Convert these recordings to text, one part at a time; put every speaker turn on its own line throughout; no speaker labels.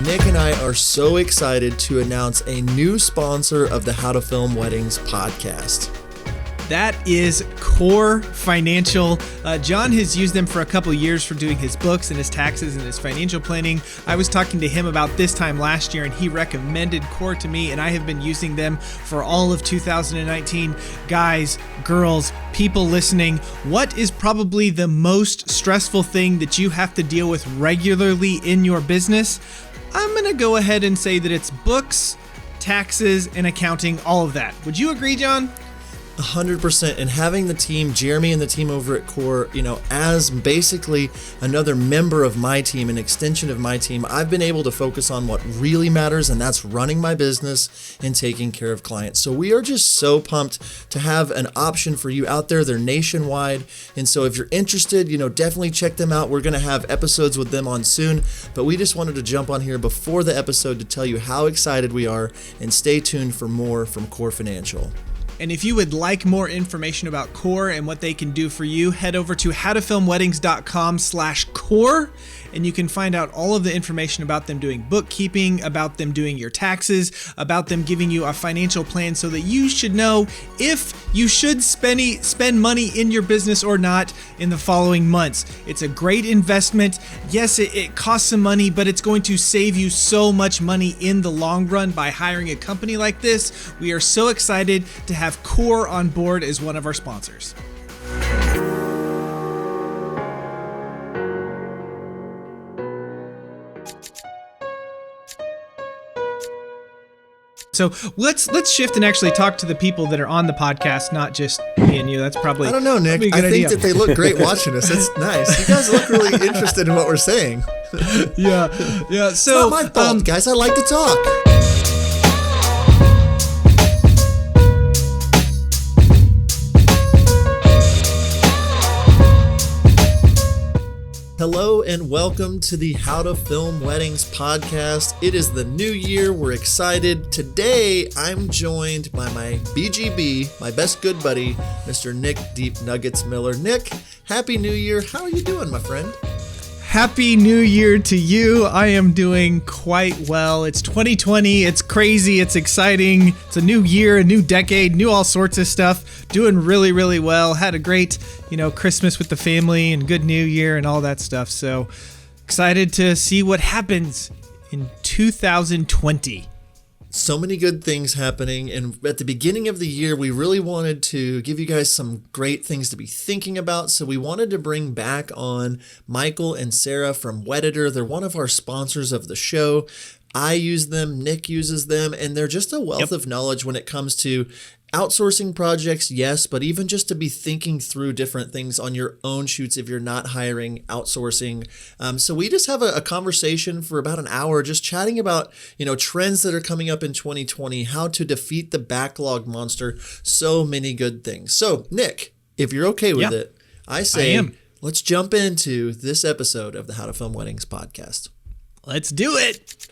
Nick and I are so excited to announce a new sponsor of the How to Film Weddings podcast.
That is Core Financial. John has used them for a couple of years for doing his books and his taxes and his financial planning. I was talking to him about this time last year and he recommended Core to me, and I have been using them for all of 2019. Guys, girls, people listening, what is probably the most stressful thing that you have to deal with regularly in your business? I'm going to go ahead and say that it's books, taxes, and accounting, all of that. Would you agree, John?
100%. And having the team, Jeremy and the team over at Core, as basically another member of my team, an extension of my team, I've been able to focus on what really matters, and that's running my business and taking care of clients. So we are just so pumped to have an option for you out there. They're nationwide. And so if you're interested, definitely check them out. We're going to have episodes with them on soon, but we just wanted to jump on here before the episode to tell you how excited we are, and stay tuned for more from Core Financial.
And if you would like more information about Core and what they can do for you, head over to howtofilmweddings.com/core, and you can find out all of the information about them doing bookkeeping, about them doing your taxes, about them giving you a financial plan so that you should know if you should spend money in your business or not in the following months. It's a great investment. Yes, it costs some money, but it's going to save you so much money in the long run by hiring a company like this. We are so excited to have Core on board as one of our sponsors. So let's shift and actually talk to the people that are on the podcast, not just me and you. That's probably,
I don't know, Nick. I think that they look great watching us. It's nice. You guys look really interested in what we're saying.
Yeah. So
it's not my fault, guys. I like to talk. Hello and welcome to the How to Film Weddings podcast. It is the new year. We're excited. Today, I'm joined by my BGB, my best good buddy, Mr. Nick Deep Nuggets Miller. Nick, Happy New Year. How are you doing, my friend?
Happy New Year to you. I am doing quite well. It's 2020. It's crazy. It's exciting. It's a new year, a new decade, new all sorts of stuff. Doing really, really well. Had a great, Christmas with the family and good New Year and all that stuff. So excited to see what happens in 2020.
So many good things happening, and at the beginning of the year, we really wanted to give you guys some great things to be thinking about, so we wanted to bring back on Michael and Sara from Wedditor. They're one of our sponsors of the show. I use them, Nick uses them, and they're just a wealth of knowledge when it comes to outsourcing projects, yes, but even just to be thinking through different things on your own shoots if you're not hiring outsourcing. So we just have a conversation for about an hour just chatting about, trends that are coming up in 2020, how to defeat the backlog monster, so many good things. So Nick, if you're okay with it, I say let's jump into this episode of the How to Film Weddings podcast.
Let's do it.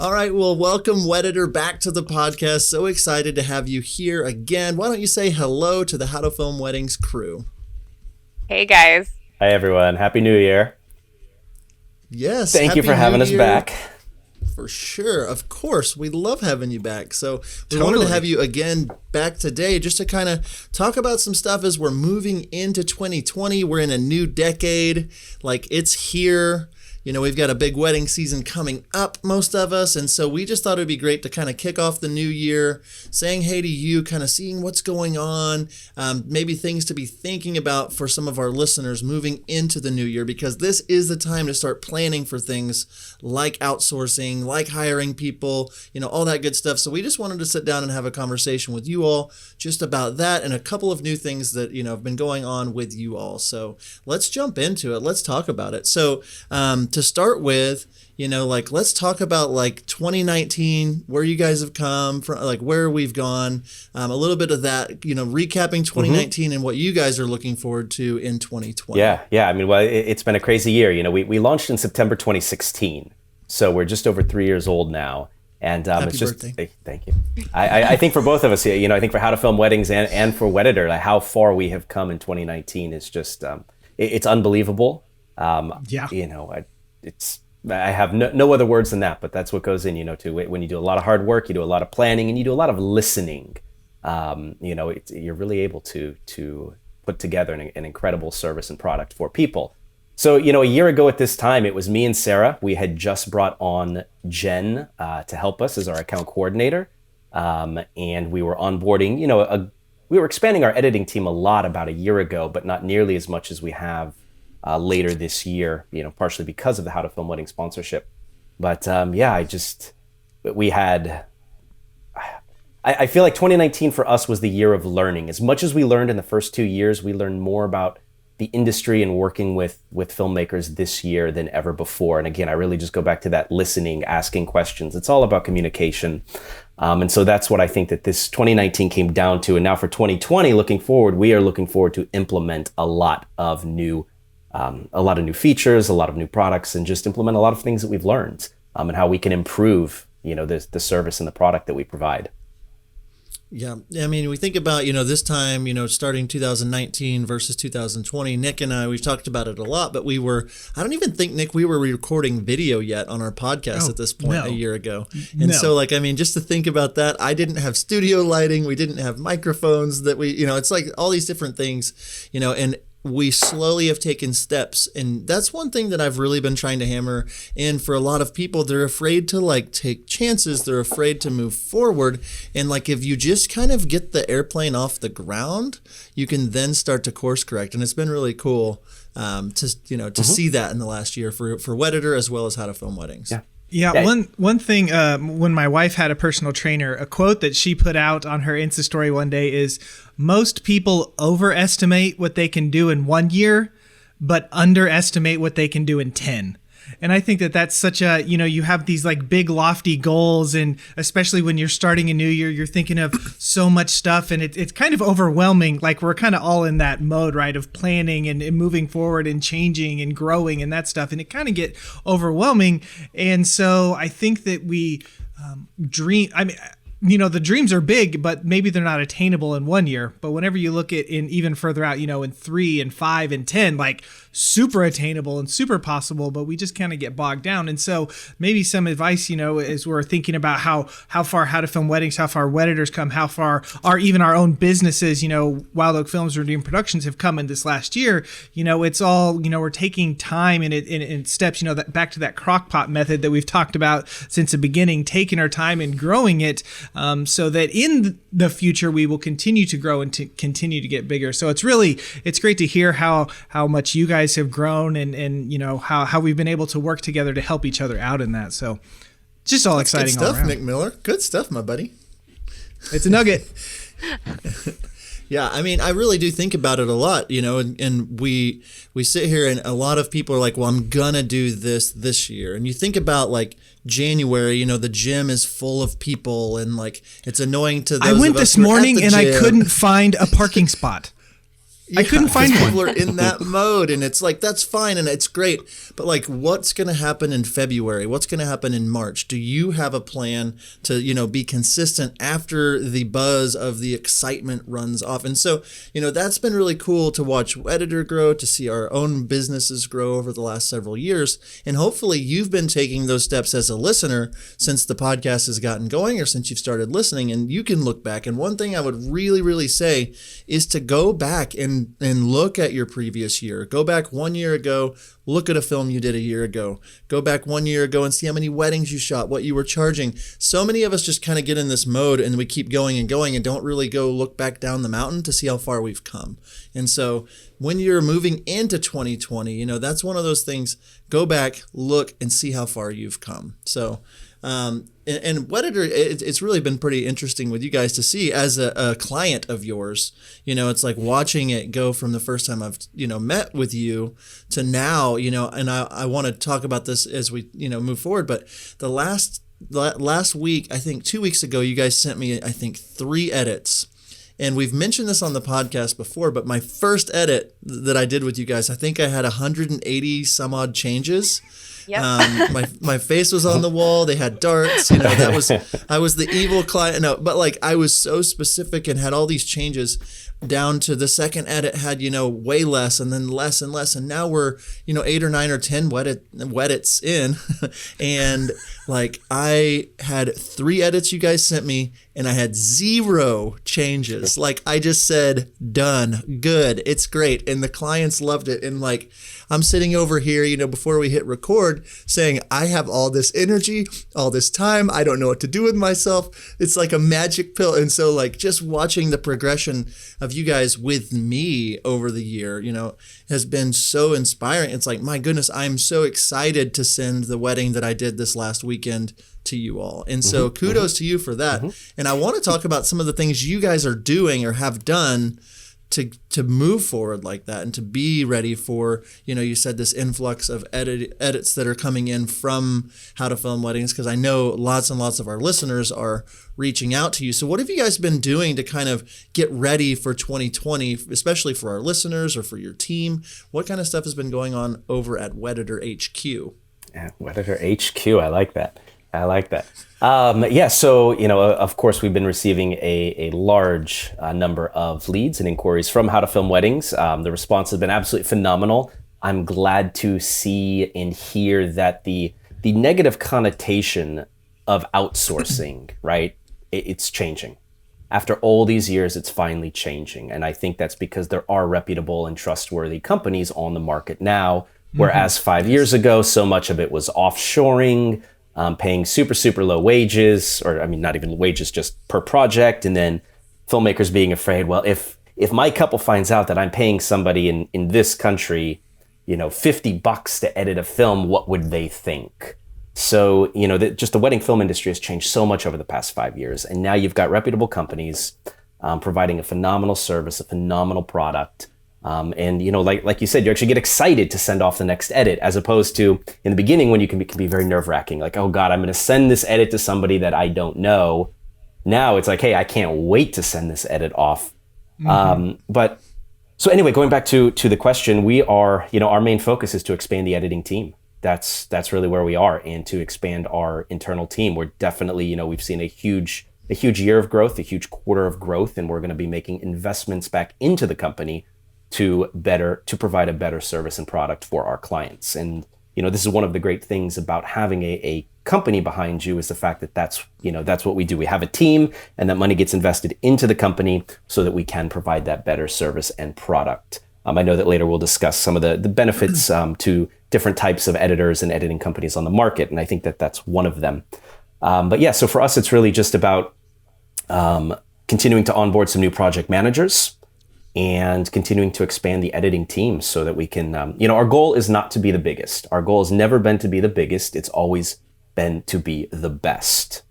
All right, well, welcome, Wedditor, back to the podcast. So excited to have you here again. Why don't you say hello to the How to Film Weddings crew?
Hey, guys.
Hi, everyone. Happy New Year.
Yes.
Thank you for having us back.
For sure. Of course. We love having you back. So we wanted to have you again back today just to kind of talk about some stuff as we're moving into 2020. We're in a new decade. It's here. We've got a big wedding season coming up, most of us, and so we just thought it would be great to kind of kick off the new year, saying hey to you, kind of seeing what's going on, maybe things to be thinking about for some of our listeners moving into the new year, because this is the time to start planning for things like outsourcing, like hiring people, all that good stuff. So we just wanted to sit down and have a conversation with you all just about that and a couple of new things that, have been going on with you all. So let's jump into it. Let's talk about it. So, to start with, let's talk about 2019, where you guys have come from, where we've gone, a little bit of that, recapping 2019 and what you guys are looking forward to in 2020.
Yeah. I mean, well, it's been a crazy year. We launched in September 2016, so we're just over 3 years old now. And it's just, thank you. I think for both of us here, I think for How to Film Weddings and for Wedditor, how far we have come in 2019 is just, it's unbelievable. It's I have no other words than that, but that's what goes in, to when you do a lot of hard work, you do a lot of planning, and you do a lot of listening. You're really able to put together an incredible service and product for people. So, a year ago at this time, it was me and Sara. We had just brought on Jen to help us as our account coordinator. And we were onboarding, we were expanding our editing team a lot about a year ago, but not nearly as much as we have later this year, partially because of the How to Film Wedding sponsorship. But I feel like 2019 for us was the year of learning. As much as we learned in the first 2 years, we learned more about the industry and working with filmmakers this year than ever before. And again, I really just go back to that listening, asking questions. It's all about communication. And so that's what I think that this 2019 came down to. And now for 2020, looking forward, we are looking forward to implement a lot of new features, a lot of new products, and just implement a lot of things that we've learned and how we can improve, the service and the product that we provide.
Yeah. I mean, we think about, this time, starting 2019 versus 2020, Nick and I, we've talked about it a lot, but I don't even think, Nick, we were recording video yet on our podcast at this point a year ago. And so just to think about that, I didn't have studio lighting. We didn't have microphones that it's like all these different things, and we slowly have taken steps. And that's one thing that I've really been trying to hammer in for a lot of people. They're afraid to take chances. They're afraid to move forward. And if you just kind of get the airplane off the ground, you can then start to course correct. And it's been really cool to see that in the last year for Wedditor as well as How to Film Weddings.
Yeah. Yeah, one thing, when my wife had a personal trainer, a quote that she put out on her Insta story one day is, most people overestimate what they can do in 1 year, but underestimate what they can do in 10. And I think that that's such a, you have these big lofty goals, and especially when you're starting a new year, you're thinking of so much stuff, and it's kind of overwhelming. We're kind of all in that mode, right, of planning and moving forward and changing and growing and that stuff. And it kind of get overwhelming. And so I think that we dream. I mean, the dreams are big, but maybe they're not attainable in 1 year. But whenever you look at in even further out, in 3 and 5 and 10, super attainable and super possible, but we just kind of get bogged down. And so maybe some advice, as we're thinking about how far How to Film Weddings, how far Wedditors come, how far even our own businesses, Wild Oak Films or Dream Productions have come in this last year. It's all, we're taking time in steps, that back to that crockpot method that we've talked about since the beginning, taking our time and growing it, so that in the future we will continue to grow and to continue to get bigger. So it's great to hear how much you guys have grown and how we've been able to work together to help each other out in that. So just all
That's
exciting
good stuff,
all around.
Nick Miller. Good stuff, my buddy.
It's a nugget.
Yeah, I mean, I really do think about it a lot, and we sit here and a lot of people are like, well, I'm gonna do this year. And you think about January, the gym is full of people and it's annoying to those
I went
of us
this
who are at
morning
the
and I
gym.
couldn't find a parking spot. I couldn't find one.
People are in that mode, and it's that's fine and it's great. But what's going to happen in February? What's going to happen in March? Do you have a plan to, be consistent after the buzz of the excitement runs off? And so, that's been really cool to watch Wedditor grow, to see our own businesses grow over the last several years. And hopefully you've been taking those steps as a listener since the podcast has gotten going or since you've started listening, and you can look back. And one thing I would really, really say is to go back and look at your previous year. Go back 1 year ago, look at a film you did a year ago. Go back 1 year ago and see how many weddings you shot, what you were charging. So many of us just kind of get in this mode and we keep going and going and don't really go look back down the mountain to see how far we've come. And so when you're moving into 2020, that's one of those things. Go back, look, and see how far you've come. So and Wedditor, it's really been pretty interesting with you guys to see as a client of yours. It's like watching it go from the first time I've met with you to now. And I want to talk about this as we move forward. But the last week, I think 2 weeks ago, you guys sent me 3 edits. And we've mentioned this on the podcast before, but my first edit that I did with you guys, I think I had 180 some odd changes.
Yep.
My face was on the wall. They had darts. I was the evil client. No, but like I was so specific and had all these changes down to the second edit had, way less and then less and less. And now we're, 8 or 9 or 10 wedits in. And like I had 3 edits you guys sent me and I had 0 changes. Like I just said, done, good, it's great. And the clients loved it. And like, I'm sitting over here, before we hit record saying, I have all this energy, all this time. I don't know what to do with myself. It's like a magic pill. And so like just watching the progression of you guys with me over the year, has been so inspiring. It's like, my goodness, I'm so excited to send the wedding that I did this last weekend to you all. And so kudos to you for that. And I want to talk about some of the things you guys are doing or have done to move forward like that and to be ready for, you said this influx of edits that are coming in from How to Film Weddings, because I know lots and lots of our listeners are reaching out to you. So what have you guys been doing to kind of get ready for 2020, especially for our listeners or for your team? What kind of stuff has been going on over at Wedditor HQ?
Yeah, Wedditor HQ. I like that. So, of course, we've been receiving a large number of leads and inquiries from How to Film Weddings. The response has been absolutely phenomenal. I'm glad to see and hear that the negative connotation of outsourcing, right, it's changing. After all these years, it's finally changing. And I think that's because there are reputable and trustworthy companies on the market now, whereas 5 years ago, so much of it was offshoring, paying super, super low wages, or not even wages, just per project. And then filmmakers being afraid, well, if my couple finds out that I'm paying somebody in this country, $50 to edit a film, what would they think? So, just the wedding film industry has changed so much over the past 5 years. And now you've got reputable companies providing a phenomenal service, a phenomenal product. And like you said, you actually get excited to send off the next edit, as opposed to in the beginning when you can be very nerve-wracking. Like, oh God, I'm going to send this edit to somebody that I don't know. Now it's like, hey, I can't wait to send this edit off. But so anyway, going back to the question, we are, our main focus is to expand the editing team. That's really where we are, and to expand our internal team. We're definitely, we've seen a huge year of growth, a huge quarter of growth, and we're going to be making investments back into the company to provide a better service and product for our clients. And this is one of the great things about having a company behind you, is the fact that that's what we do. We have a team, and that money gets invested into the company so that we can provide that better service and product. I know that later we'll discuss some of the benefits to different types of editors and editing companies on the market, and I think that that's one of them. So for us, it's really just about continuing to onboard some new project managers and continuing to expand the editing team so that we can, our goal is not to be the biggest. Our goal has never been to be the biggest. It's always been to be the best.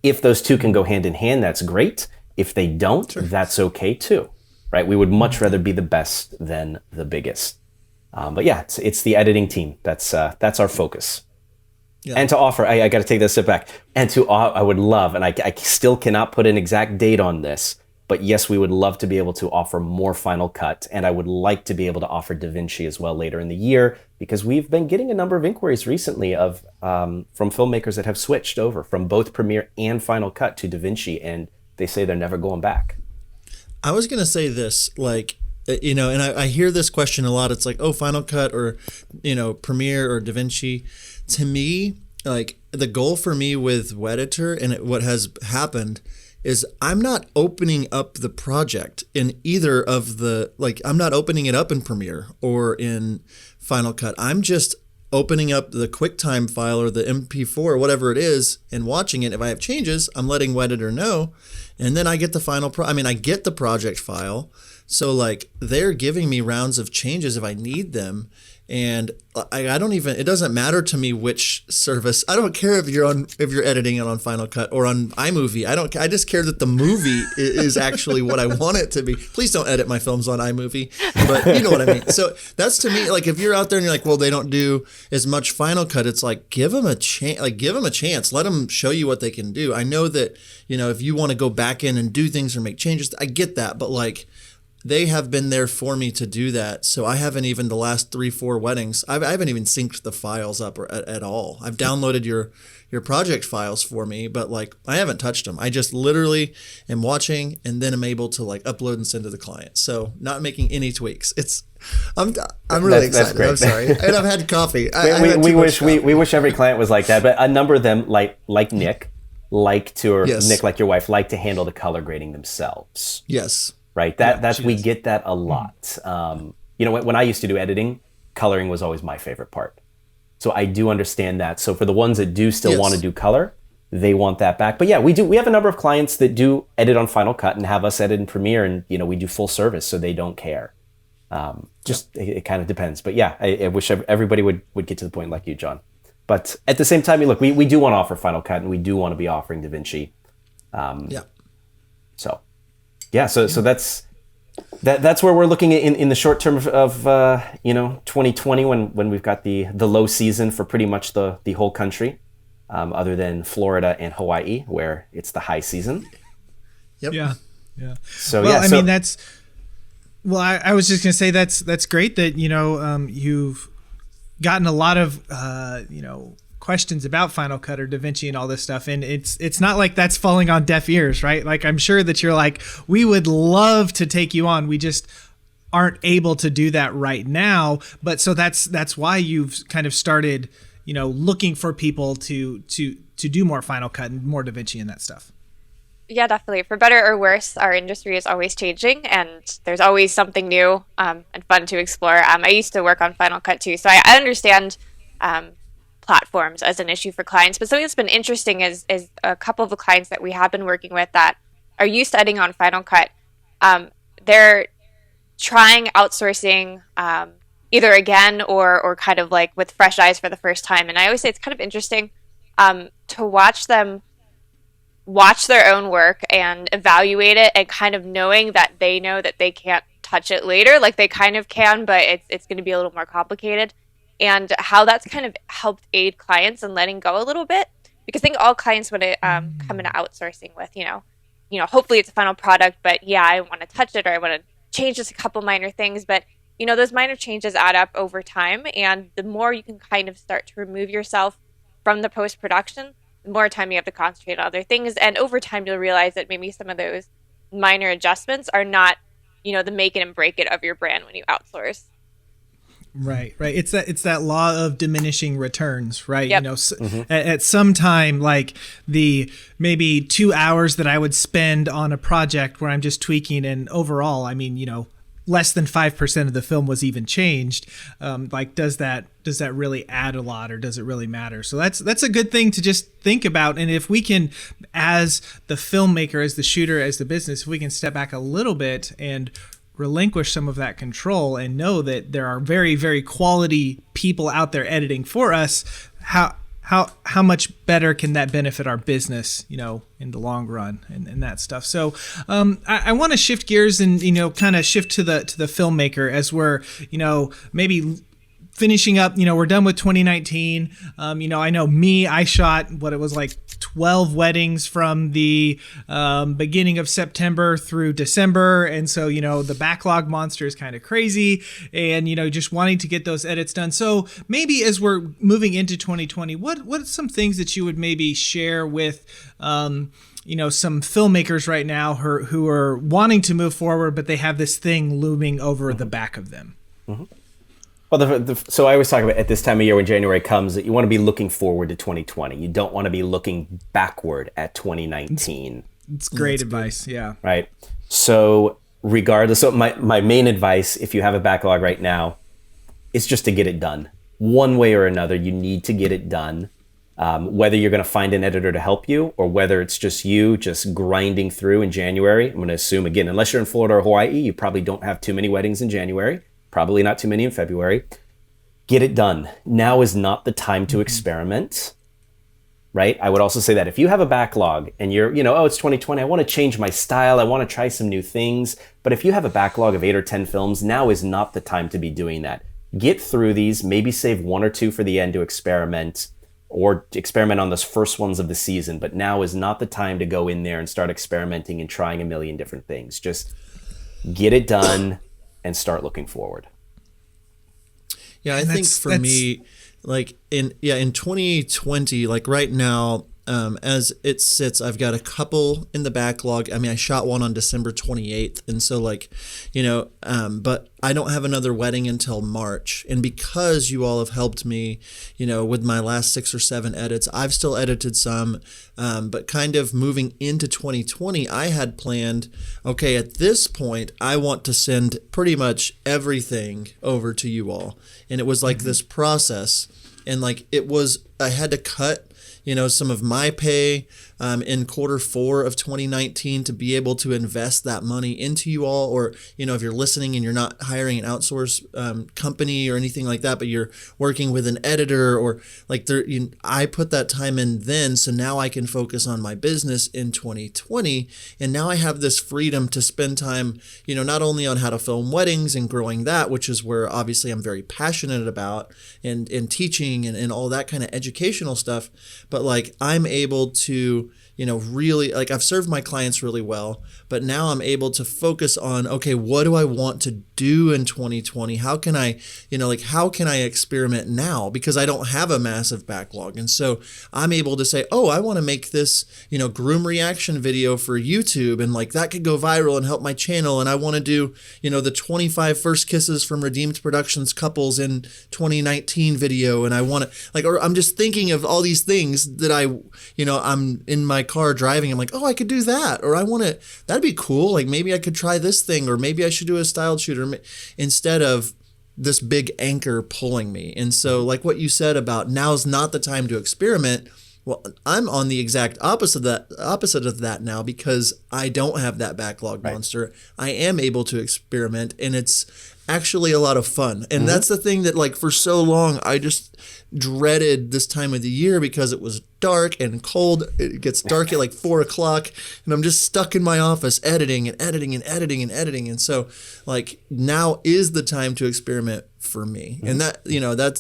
If those two can go hand in hand, that's great. If they don't, that's okay too, right? We would much rather be the best than the biggest. It's the editing team. That's our focus. Yeah. And to offer, I got to take that step back. And I would love, and I still cannot put an exact date on this, but yes, we would love to be able to offer more Final Cut, and I would like to be able to offer DaVinci as well later in the year, because we've been getting a number of inquiries recently from filmmakers that have switched over from both Premiere and Final Cut to DaVinci, and they say they're never going back.
I was going to say this, and I hear this question a lot. It's like, oh, Final Cut or, Premiere or DaVinci. To me, the goal for me with Wedditor and what has happened is I'm not opening up the project in either of I'm not opening it up in Premiere or in Final Cut. I'm just opening up the QuickTime file or the MP4 or whatever it is and watching it. If I have changes, I'm letting Wedditor know. And then I get the I get the project file. So they're giving me rounds of changes if I need them. And I don't even, it doesn't matter to me which service. I don't care if you're editing it on Final Cut or on iMovie. I just care that the movie is actually what I want it to be. Please don't edit my films on iMovie, but you know what I mean. So that's to me, if you're out there and you're like, well, they don't do as much Final Cut, it's give them a chance. Let them show you what they can do. I know that, if you want to go back back in and do things or make changes. I get that, but like they have been there for me to do that. So I haven't even the last 3-4 weddings. I haven't even synced the files up at all. I've downloaded your project files for me, but like I haven't touched them. I just literally am watching and then I'm able to like upload and send to the client. So not making any tweaks. I'm really excited. I'm sorry. And I've had coffee.
We wish every client was like that, but a number of them like Nick
yes.
Nick, like your wife, like to handle the color grading themselves.
Yes.
Right. We get that a lot. When I used to do editing, coloring was always my favorite part. So I do understand that. So for the ones that do still want to do color, they want that back. But yeah, we have a number of clients that do edit on Final Cut and have us edit in Premiere, and we do full service, so they don't care. It kind of depends. But yeah, I wish everybody would get to the point like you, John. But at the same time, look, we do want to offer Final Cut, and we do want to be offering DaVinci. So that's where we're looking in the short term of 2020 when we've got the low season for pretty much the whole country, other than Florida and Hawaii where it's the high season.
Yep.
Yeah.
So
well, I mean that's. Well, I was just gonna say that's great that you've gotten a lot of questions about Final Cut or DaVinci and all this stuff, and it's not like that's falling on deaf ears, right? Like I'm sure that you're like, we would love to take you on, we just aren't able to do that right now. But so that's why you've kind of started looking for people to do more Final Cut and more DaVinci and that stuff.
Yeah, definitely. For better or worse, our industry is always changing, and there's always something new and fun to explore. I used to work on Final Cut too, so I understand platforms as an issue for clients. But something that's been interesting is a couple of the clients that we have been working with that are used to editing on Final Cut. They're trying outsourcing either again or kind of like with fresh eyes for the first time. And I always say it's kind of interesting to watch them watch their own work and evaluate it, and kind of knowing that they know that they can't touch it later. Like they kind of can, but it's going to be a little more complicated. And how that's kind of helped aid clients in letting go a little bit. Because I think all clients want to come into outsourcing with, hopefully it's a final product, but yeah, I want to touch it or I want to change just a couple minor things. But, those minor changes add up over time. And the more you can kind of start to remove yourself from the post-production, the more time you have to concentrate on other things. And over time, you'll realize that maybe some of those minor adjustments are not, the make it and break it of your brand when you outsource.
Right. It's that law of diminishing returns, right?
Yep.
At some time, like the maybe 2 hours that I would spend on a project where I'm just tweaking, and overall, I mean, less than 5% of the film was even changed. Does that really add a lot, or does it really matter? So that's a good thing to just think about. And if we can, as the filmmaker, as the shooter, as the business, if we can step back a little bit and relinquish some of that control and know that there are very, very quality people out there editing for us, how much better can that benefit our business, in the long run and that stuff. So I want to shift gears and, kind of shift to the filmmaker as we're, maybe finishing up, we're done with 2019. I know I shot what it was like 12 weddings from the beginning of September through December. And so, the backlog monster is kind of crazy, and, just wanting to get those edits done. So maybe as we're moving into 2020, what are some things that you would maybe share with, some filmmakers right now who are wanting to move forward, but they have this thing looming over the back of them?
Mm-hmm. Well, so I always talk about at this time of year when January comes that you want to be looking forward to 2020. You don't want to be looking backward at 2019.
It's great advice, yeah.
Right. So regardless, so my main advice, if you have a backlog right now, is just to get it done. One way or another, you need to get it done. Whether you're going to find an editor to help you, or whether it's just you just grinding through in January. I'm going to assume, again, unless you're in Florida or Hawaii, you probably don't have too many weddings in January. Probably not too many in February. Get it done. Now is not the time to experiment, right? I would also say that if you have a backlog and you're, it's 2020, I want to change my style, I want to try some new things. But if you have a backlog of 8 or 10 films, now is not the time to be doing that. Get through these, maybe save 1 or 2 for the end to experiment, or experiment on those first ones of the season. But now is not the time to go in there and start experimenting and trying a million different things. Just get it done and start looking forward.
Yeah, I think for me, like in 2020, like right now, as it sits, I've got a couple in the backlog. I mean, I shot one on December 28th. And so like, but I don't have another wedding until March. And because you all have helped me, with my last 6 or 7 edits, I've still edited some, but kind of moving into 2020, I had planned, okay, at this point, I want to send pretty much everything over to you all. And it was like this process. And like, I had to cut some of my pay in Q4 of 2019 to be able to invest that money into you all. Or, if you're listening and you're not hiring an outsource company or anything like that, but you're working with an editor or like I put that time in then. So now I can focus on my business in 2020. And now I have this freedom to spend time, not only on how to film weddings and growing that, which is where obviously I'm very passionate about and teaching and all that kind of educational stuff. But like I'm able to, really like I've served my clients really well, but now I'm able to focus on, okay, what do I want to do in 2020? How can I, how can I experiment now? Because I don't have a massive backlog. And so I'm able to say, oh, I want to make this, groom reaction video for YouTube. And like that could go viral and help my channel. And I want to do, the 25 first kisses from Redeemed Productions couples in 2019 video. And I want to or I'm just thinking of all these things that I'm in my car driving. I'm like, oh, I could do that. Or that'd be cool. Like maybe I could try this thing, or maybe I should do a styled shooter instead of this big anchor pulling me. And so like what you said about now's not the time to experiment. Well, I'm on the exact opposite of that now because I don't have that backlog monster. I am able to experiment, and it's actually a lot of fun. And that's the thing that like for so long I just dreaded this time of the year because it was dark and cold. It gets dark at like 4:00 and I'm just stuck in my office editing and editing and editing and editing. And so like now is the time to experiment for me. And that,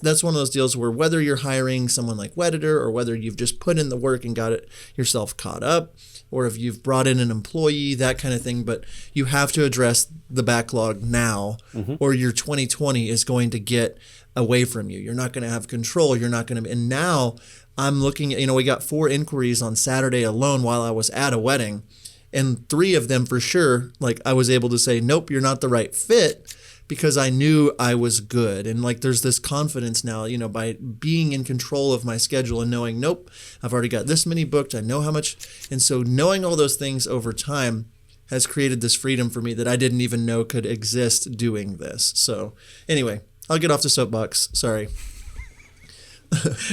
that's one of those deals where whether you're hiring someone like Wedditor or whether you've just put in the work and got it yourself caught up, or if you've brought in an employee, that kind of thing, but you have to address the backlog now or your 2020 is going to get away from you. You're not going to have control. You're not going to, and now I'm looking at, we got 4 inquiries on Saturday alone while I was at a wedding, and 3 of them for sure, like I was able to say, nope, you're not the right fit, because I knew I was good. And like there's this confidence now, by being in control of my schedule and knowing, nope, I've already got this many booked. I know how much. And so knowing all those things over time has created this freedom for me that I didn't even know could exist doing this. So anyway, I'll get off the soapbox. Sorry.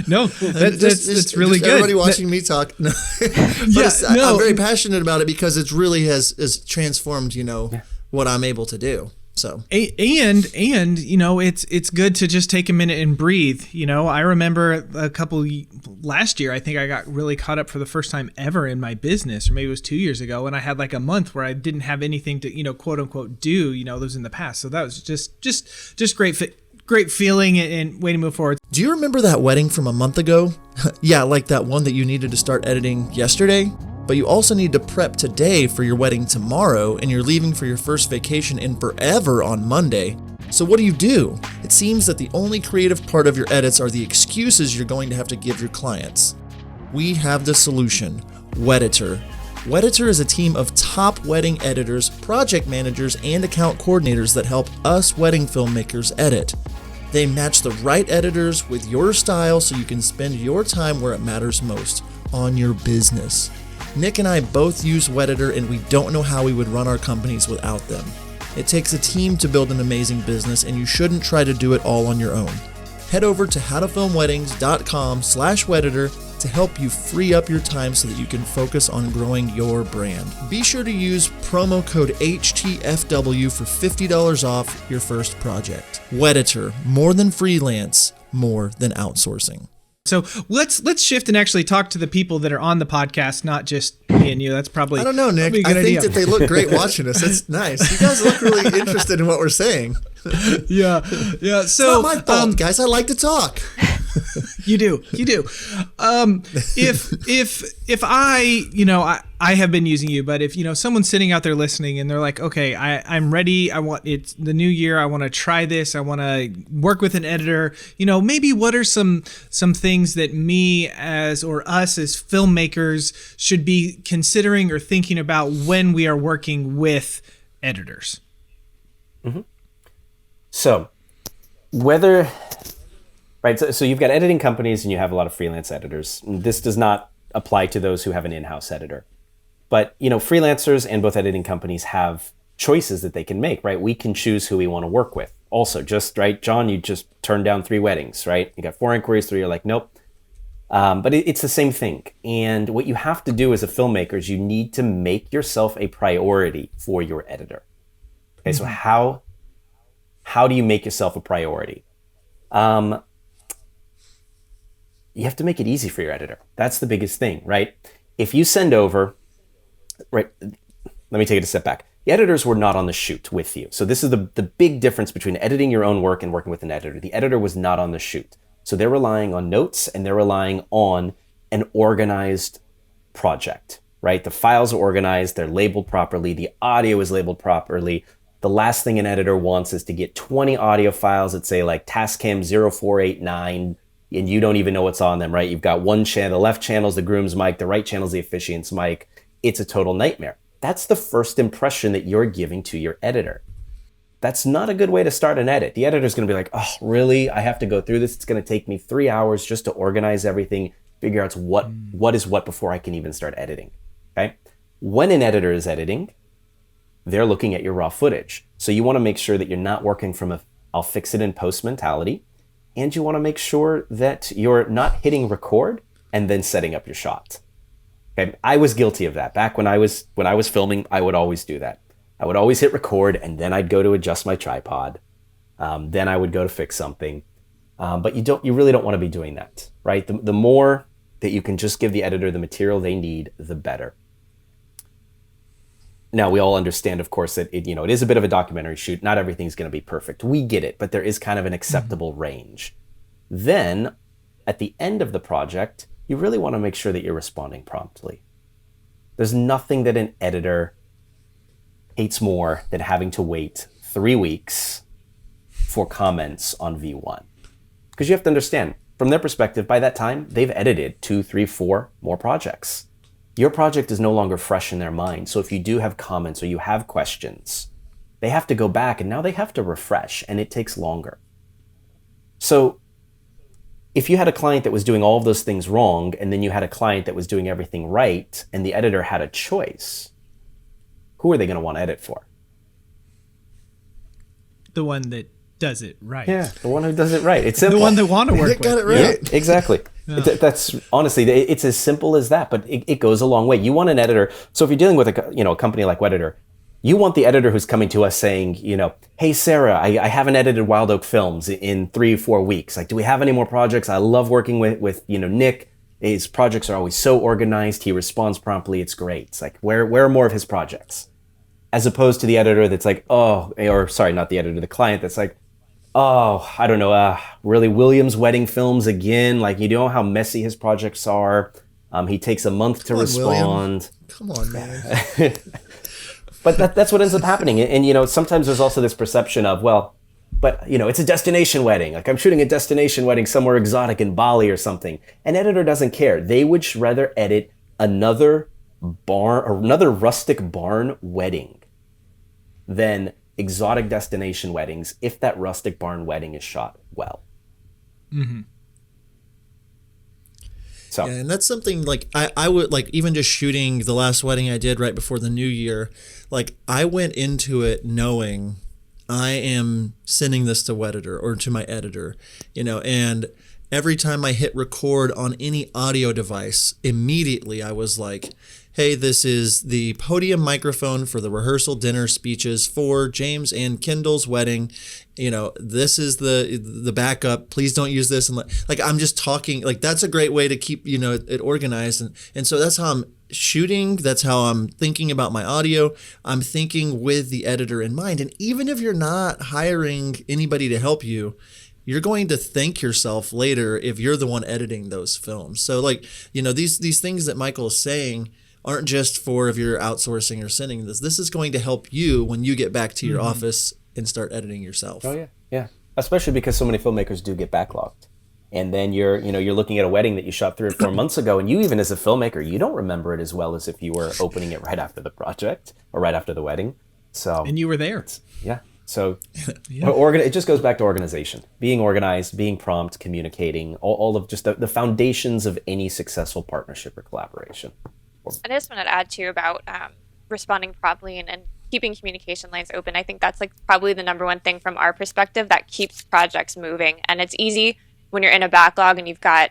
No, that's really good.
Everybody watching me talk. No. I'm very passionate about it because it really has transformed, what I'm able to do. So
and it's good to just take a minute and breathe. I remember last year, I think I got really caught up for the first time ever in my business, or maybe it was 2 years ago, and I had like a month where I didn't have anything to quote unquote do. That was in the past, so that was just great feeling and way to move forward.
Do you remember that wedding from a month ago? Yeah, like that one that you needed to start editing yesterday? But you also need to prep today for your wedding tomorrow, and you're leaving for your first vacation in forever on Monday. So what do? It seems that the only creative part of your edits are the excuses you're going to have to give your clients. We have the solution, Wedditor. Wedditor is a team of top wedding editors, project managers, and account coordinators that help us wedding filmmakers edit. They match the right editors with your style so you can spend your time where it matters most, on your business. Nick and I both use Wedditor, and we don't know how we would run our companies without them. It takes a team to build an amazing business, and you shouldn't try to do it all on your own. Head over to howtofilmweddings.com/Wedditor to help you free up your time so that you can focus on growing your brand. Be sure to use promo code HTFW for $50 off your first project. Wedditor, more than freelance, more than outsourcing.
So let's shift and actually talk to the people that are on the podcast, not just me and you. That's probably,
I don't know, Nick. I think that they look great watching us. That's nice. You guys look really interested in what we're saying.
Yeah. So
it's not my fault, guys. I like to talk.
You do. If I have been using you, but if someone's sitting out there listening and they're like, okay, I'm ready. It's the new year. I want to try this. I want to work with an editor. Maybe what are some things that me or us as filmmakers should be considering or thinking about when we are working with editors?
Mm-hmm. So so you've got editing companies and you have a lot of freelance editors. This does not apply to those who have an in-house editor. But, freelancers and both editing companies have choices that they can make, right? We can choose who we want to work with. Also, John, you just turned down 3 weddings, right? You got 4 inquiries, 3, you're like, nope. But it's the same thing. And what you have to do as a filmmaker is you need to make yourself a priority for your editor. Okay, so how do you make yourself a priority? You have to make it easy for your editor. That's the biggest thing, right? If you send over, right, let me take it a step back. The editors were not on the shoot with you. So this is the big difference between editing your own work and working with an editor. The editor was not on the shoot. So they're relying on notes and they're relying on an organized project, right? The files are organized, they're labeled properly, the audio is labeled properly. The last thing an editor wants is to get 20 audio files that say like Tascam 0489, and you don't even know what's on them, right? You've got one channel, the left channel's the groom's mic, the right channel's the officiant's mic. It's a total nightmare. That's the first impression that you're giving to your editor. That's not a good way to start an edit. The editor's gonna be like, oh, really? I have to go through this? It's gonna take me 3 hours just to organize everything, figure out what is what before I can even start editing, okay? When an editor is editing, they're looking at your raw footage. So you wanna make sure that you're not working from a I'll fix it in post mentality, and you wanna make sure that you're not hitting record and then setting up your shot. Okay, I was guilty of that. Back when I was filming, I would always do that. I would always hit record and then I'd go to adjust my tripod. Then I would go to fix something. But you really don't want to be doing that, right? The more that you can just give the editor the material they need, the better. Now, we all understand, of course, that it is a bit of a documentary shoot. Not everything's going to be perfect. We get it, but there is kind of an acceptable range. Then, at the end of the project, you really want to make sure that you're responding promptly. There's nothing that an editor hates more than having to wait 3 weeks for comments on V1. Because you have to understand, from their perspective, by that time, they've edited 2, 3, 4 more projects. Your project is no longer fresh in their mind. So if you do have comments or you have questions, they have to go back and now they have to refresh, and it takes longer. So if you had a client that was doing all of those things wrong, and then you had a client that was doing everything right, and the editor had a choice, who are they going to want to edit for?
The one that does it right.
Yeah, the one who does it right. It's simple.
The one that want to work with.
Got it right.
Yeah, exactly. Yeah. That's honestly, it's as simple as that, but it goes a long way. You want an editor. So if you're dealing with a company like Wedditor, you want the editor who's coming to us saying, hey, Sarah, I haven't edited Wild Oak Films in 3-4 weeks. Like, do we have any more projects? I love working with Nick. His projects are always so organized. He responds promptly. It's great. It's like, where are more of his projects? As opposed to the editor that's like, not the editor, the client that's like, oh, I don't know, really Williams Wedding Films again? Like, you know how messy his projects are. He takes a month to respond.
Come on, man.
But that's what ends up happening. And, sometimes there's also this perception of, it's a destination wedding. Like, I'm shooting a destination wedding somewhere exotic in Bali or something. An editor doesn't care. They would rather edit another rustic barn wedding than exotic destination weddings if that rustic barn wedding is shot well.
Mm-hmm.
So.
Yeah, and that's something like I would like, even just shooting the last wedding I did right before the new year, like I went into it knowing I am sending this to Wedditor or to my editor, and every time I hit record on any audio device, immediately I was like, hey, this is the podium microphone for the rehearsal dinner speeches for James and Kendall's wedding. This is the backup. Please don't use this. And like, I'm just talking, like, that's a great way to keep, it organized. And so that's how I'm shooting. That's how I'm thinking about my audio. I'm thinking with the editor in mind. And even if you're not hiring anybody to help you, you're going to thank yourself later if you're the one editing those films. So like, these things that Michael is saying aren't just for if you're outsourcing or sending this. This is going to help you when you get back to your office and start editing yourself.
Oh yeah. Yeah. Especially because so many filmmakers do get backlogged. And then you're looking at a wedding that you shot 3 or 4 months ago, and you, even as a filmmaker, you don't remember it as well as if you were opening it right after the project or right after the wedding. So
and you were there.
Yeah. So it just goes back to organization, being organized, being prompt, communicating, all of just the foundations of any successful partnership or collaboration.
I just want to add too about responding promptly and keeping communication lines open. I think that's like probably the number one thing from our perspective that keeps projects moving. And it's easy when you're in a backlog and you've got,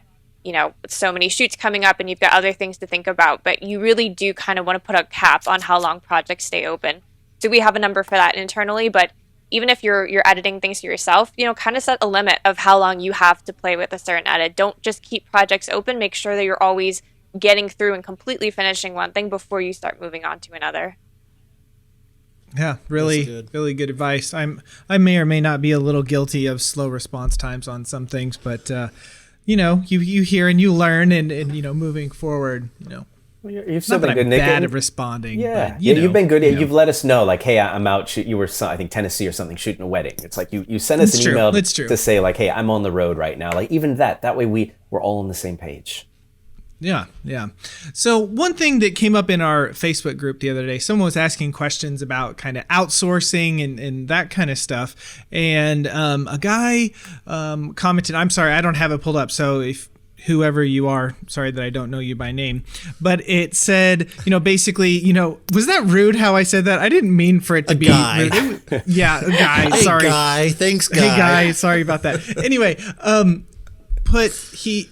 so many shoots coming up and you've got other things to think about, but you really do kind of want to put a cap on how long projects stay open. So we have a number for that internally, but even if you're editing things yourself, kind of set a limit of how long you have to play with a certain edit. Don't just keep projects open. Make sure that you're always getting through and completely finishing one thing before you start moving on to another.
Yeah, really good advice. I may or may not be a little guilty of slow response times on some things, but you hear and you learn, and moving forward,
You've still been good,
Nick. Bad at responding. But, you've
been good. You've let us know, like, hey, I'm out. You were, I think, Tennessee or something, shooting a wedding. It's like you sent us an email to say, like, hey, I'm on the road right now. Like, even that way we're all on the same page.
Yeah. So one thing that came up in our Facebook group the other day, someone was asking questions about kind of outsourcing and that kind of stuff. And a guy commented, I'm sorry, I don't have it pulled up. So if whoever you are, sorry that I don't know you by name, but it said, basically, was that rude how I said that? I didn't mean for it to be rude. A guy.
Hey,
sorry.
Guy. Thanks, guy.
Hey, guy. Sorry about that. Anyway,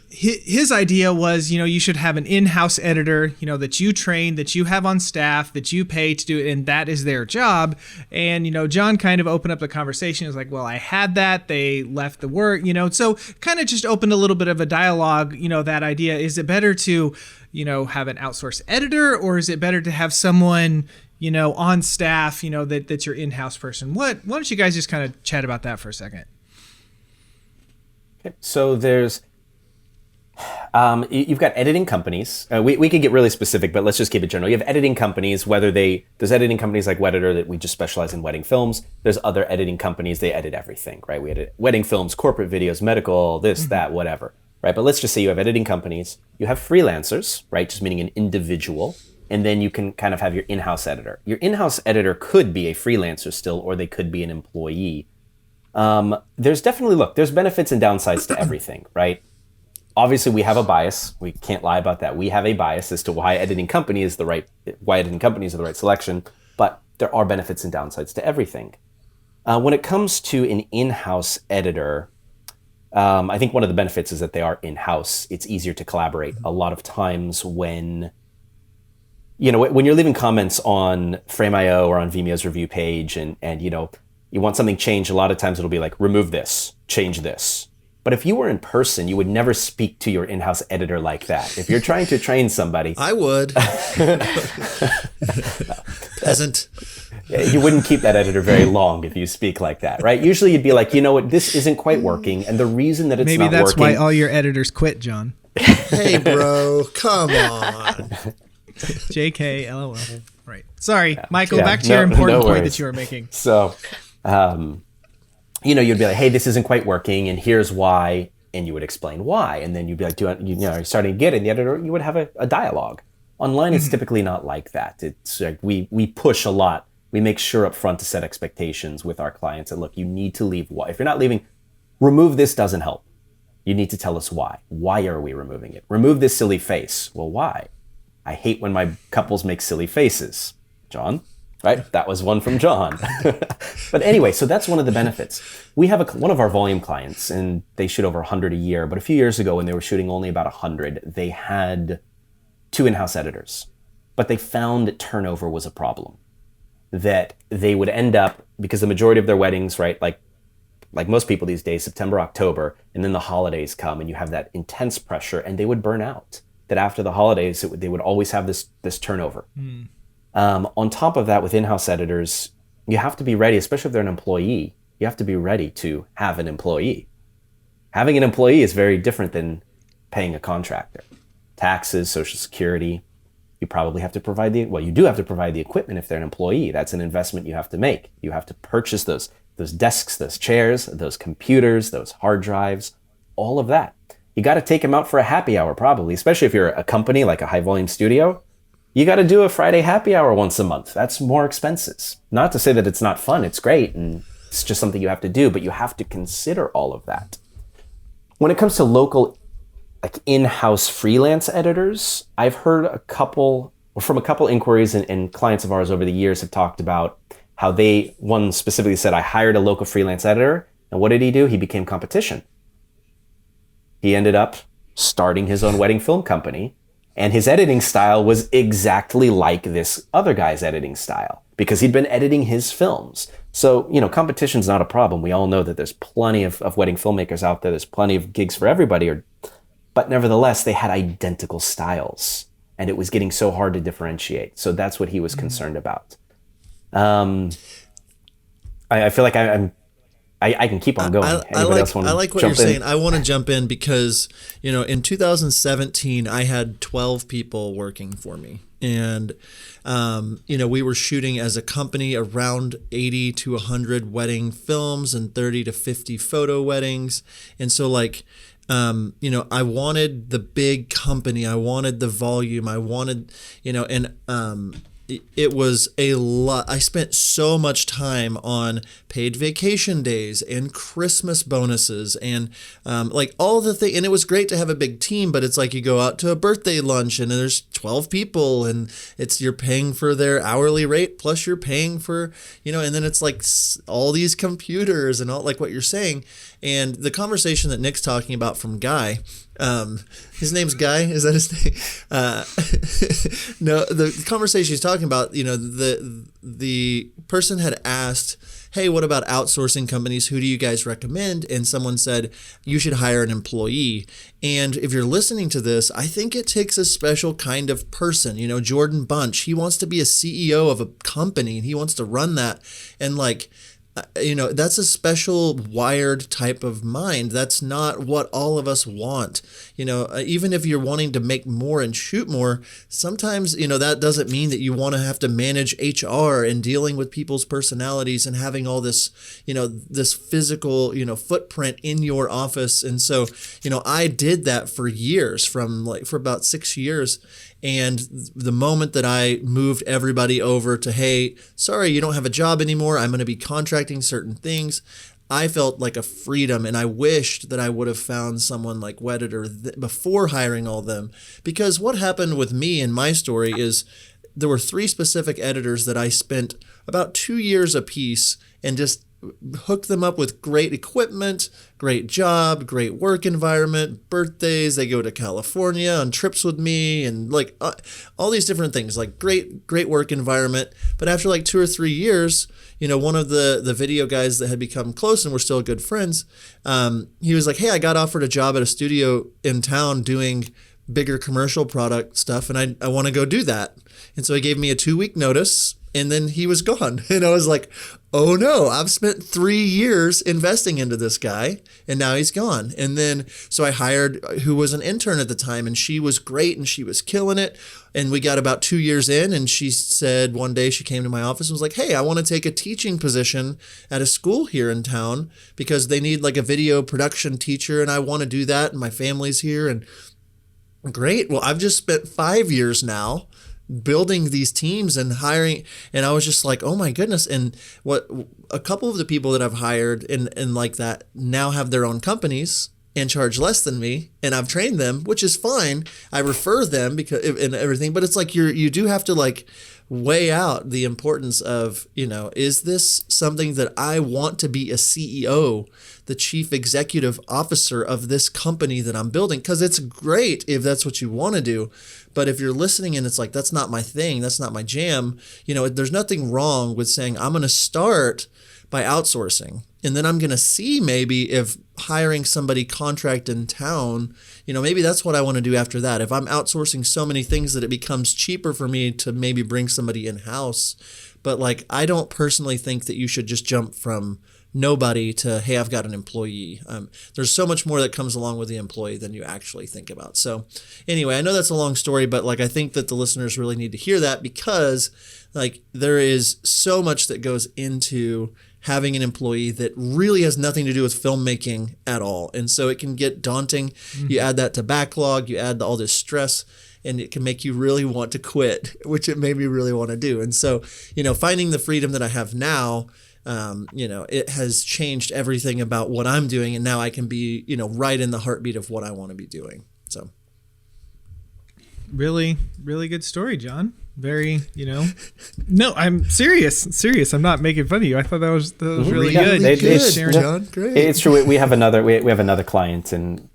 his idea was, you should have an in-house editor, that you train, that you have on staff, that you pay to do it, and that is their job. And, John kind of opened up the conversation. He was like, well, I had that. They left the work, so kind of just opened a little bit of a dialogue, that idea. Is it better to, have an outsource editor, or is it better to have someone, on staff, that's your in-house person? Why don't you guys just kind of chat about that for a second?
So there's, you've got editing companies. We could get really specific, but let's just keep it general. You have editing companies, there's editing companies like Wedditor that we just specialize in wedding films. There's other editing companies, they edit everything, right? We edit wedding films, corporate videos, medical, this, that, whatever, right? But let's just say you have editing companies. You have freelancers, right? Just meaning an individual. And then you can kind of have your in-house editor. Your in-house editor could be a freelancer still, or they could be an employee. There's benefits and downsides to everything, right? Obviously, we have a bias. We can't lie about that. We have a bias as to why editing companies are the right selection, but there are benefits and downsides to everything. When it comes to an in-house editor, I think one of the benefits is that they are in-house. It's easier to collaborate. A lot of times when you're leaving comments on Frame.io or on Vimeo's review page and you want something changed, a lot of times it'll be like, remove this, change this. But if you were in person, you would never speak to your in-house editor like that. If you're trying to train somebody...
I would. Peasant.
You wouldn't keep that editor very long if you speak like that, right? Usually you'd be like, you know what, this isn't quite working. And the reason that it's not working...
Maybe that's why all your editors quit, John.
Hey, bro, come on.
JK, LOL. Right. Sorry, Michael, back to your important point that you were making.
So... you'd be like, hey, this isn't quite working, and here's why, and you would explain why, and then you'd be like, are you starting to get it? And the editor, you would have a dialogue. Online, it's typically not like that. It's like we push a lot. We make sure up front to set expectations with our clients, and look, you need to leave. If you're not leaving, remove this doesn't help. You need to tell us why. Why are we removing it? Remove this silly face. Well, why? I hate when my couples make silly faces. John? Right? That was one from John. But anyway, so that's one of the benefits. We have one of our volume clients, and they shoot over 100 a year. But a few years ago, when they were shooting only about 100, they had 2 in-house editors. But they found that turnover was a problem. That they would end up, because the majority of their weddings, right, like most people these days, September, October, and then the holidays come, and you have that intense pressure, and they would burn out. That after the holidays, they would always have this turnover. On top of that, with in-house editors, you have to be ready, especially if they're an employee, you have to be ready to have an employee. Having an employee is very different than paying a contractor. Taxes, Social Security, you probably have to provide you do have to provide the equipment if they're an employee. That's an investment you have to make. You have to purchase those desks, those chairs, those computers, those hard drives, all of that. You got to take them out for a happy hour probably, especially if you're a company like a high volume studio. You got to do a Friday happy hour once a month. That's more expenses. Not to say that it's not fun. It's great. And it's just something you have to do, but you have to consider all of that. When it comes to local, like in-house freelance editors, I've heard from a couple inquiries and clients of ours over the years have talked about how one specifically said, I hired a local freelance editor. And what did he do? He became competition. He ended up starting his own wedding film company. And his editing style was exactly like this other guy's editing style because he'd been editing his films. So, competition's not a problem. We all know that there's plenty of wedding filmmakers out there. There's plenty of gigs for everybody. But nevertheless, they had identical styles. And it was getting so hard to differentiate. So that's what he was concerned about. I feel like I can keep on going.
I like what you're saying. I want to jump in because, in 2017, I had 12 people working for me. And, we were shooting as a company around 80 to 100 wedding films and 30 to 50 photo weddings. And so I wanted the big company. I wanted the volume. I wanted, it was a lot. I spent so much time on paid vacation days and Christmas bonuses and all the things. And it was great to have a big team, but it's like you go out to a birthday lunch and there's 12 people and you're paying for their hourly rate plus you're paying for, and then it's like all these computers and all like what you're saying. And the conversation that Nick's talking about from Guy, his name's Guy. Is that his name? No, the conversation he's talking about, the person had asked, hey, what about outsourcing companies? Who do you guys recommend? And someone said, you should hire an employee. And if you're listening to this, I think it takes a special kind of person. Jordan Bunch, he wants to be a CEO of a company and he wants to run that. And that's a special wired type of mind. That's not what all of us want. Even if you're wanting to make more and shoot more, sometimes, that doesn't mean that you want to have to manage HR and dealing with people's personalities and having all this, this physical, footprint in your office. And so, I did that for years, for about 6 years. And the moment that I moved everybody over to, hey, sorry, you don't have a job anymore, I'm going to be contracting certain things, I felt like a freedom. And I wished that I would have found someone like Wedditor before hiring all of them. Because what happened with me in my story is there were 3 specific editors that I spent about 2 years apiece and just hooked them up with great equipment, great job, great work environment, birthdays. They go to California on trips with me and all these different things, great work environment. But after 2 or 3 years, one of the video guys that had become close and we're still good friends, he was like, hey, I got offered a job at a studio in town doing bigger commercial product stuff and I want to go do that. And so he gave me a 2-week notice. And then he was gone. And I was like, oh no, I've spent 3 years investing into this guy and now he's gone. And then, so I hired who was an intern at the time and she was great and she was killing it. And we got about 2 years in and she said one day she came to my office and was like, hey, I want to take a teaching position at a school here in town because they need a video production teacher and I want to do that and my family's here. And great. Well, I've just spent 5 years now building these teams and hiring, and I was just like, oh my goodness. And what a couple of the people that I've hired and like that now have their own companies and charge less than me, and I've trained them, which is fine. I refer them because and everything, but it's like you do have to weigh out the importance of, is this something that I want to be a CEO, the chief executive officer of this company that I'm building? Because it's great if that's what you want to do. But if you're listening and it's like, that's not my thing, that's not my jam, there's nothing wrong with saying, I'm going to start by outsourcing. And then I'm going to see maybe if hiring somebody contract in town, maybe that's what I want to do after that. If I'm outsourcing so many things that it becomes cheaper for me to maybe bring somebody in-house. But I don't personally think that you should just jump from nobody to, hey, I've got an employee. There's so much more that comes along with the employee than you actually think about. So anyway, I know that's a long story, but like I think that the listeners really need to hear that, because like there is so much that goes into having an employee that really has nothing to do with filmmaking at all. And so it can get daunting. Mm-hmm. You add that to backlog, you add all this stress, and it can make you really want to quit, which it made me really want to do. And so, finding the freedom that I have now, it has changed everything about what I'm doing. And now I can be, right in the heartbeat of what I want to be doing. So.
Really, really good story, John. Very, no, I'm serious. I'm not making fun of you. I thought that was really good.
John. Great.
It's true. We have another client, and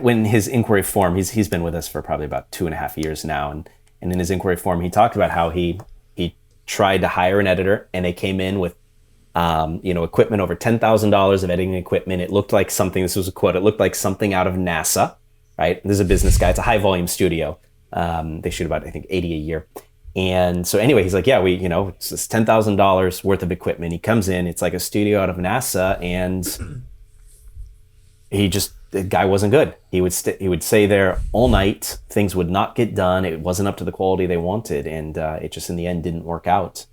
when his inquiry form, he's been with us for probably about 2.5 years now, and in his inquiry form, he talked about how he tried to hire an editor, and they came in with equipment over $10,000 of editing equipment. It looked like something. This was a quote. It looked like something out of NASA. Right? This is a business guy. It's a high volume studio. They shoot about, I think, 80 a year. And so anyway, he's like, yeah, it's this $10,000 worth of equipment. He comes in, it's like a studio out of NASA, and the guy wasn't good. He would stay there all night. Things would not get done. It wasn't up to the quality they wanted. And it just in the end didn't work out.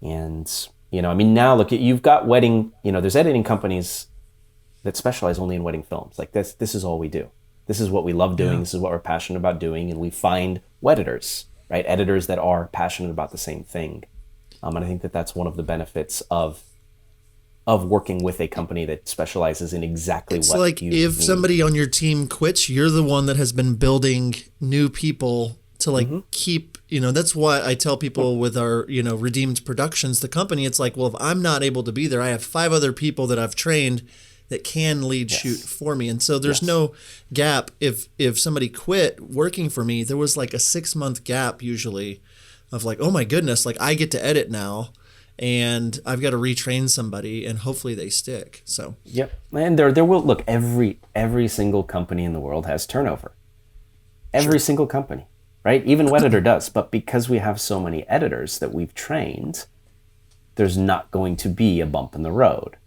And, now look, you've got there's editing companies that specialize only in wedding films. Like this is all we do. This is what we love doing. Yeah. This is what we're passionate about doing. And we find Wedditors, right? Editors that are passionate about the same thing. And I think that that's one of the benefits of working with a company that specializes in exactly
it's
what
like
you
if
need.
Somebody on your team quits, you're the one that has been building new people to keep, that's why I tell people with our, Redeemed Productions, the company, it's like, well, if I'm not able to be there, I have 5 other people that I've trained that can lead shoot for me. And so there's no gap. If somebody quit working for me, there was like a 6-month gap usually of like, oh my goodness, like I get to edit now and I've got to retrain somebody and hopefully they stick. So
yep. And there will look, every single company in the world has turnover. Every single company, right? Even Wedditor does. But because we have so many editors that we've trained, there's not going to be a bump in the road.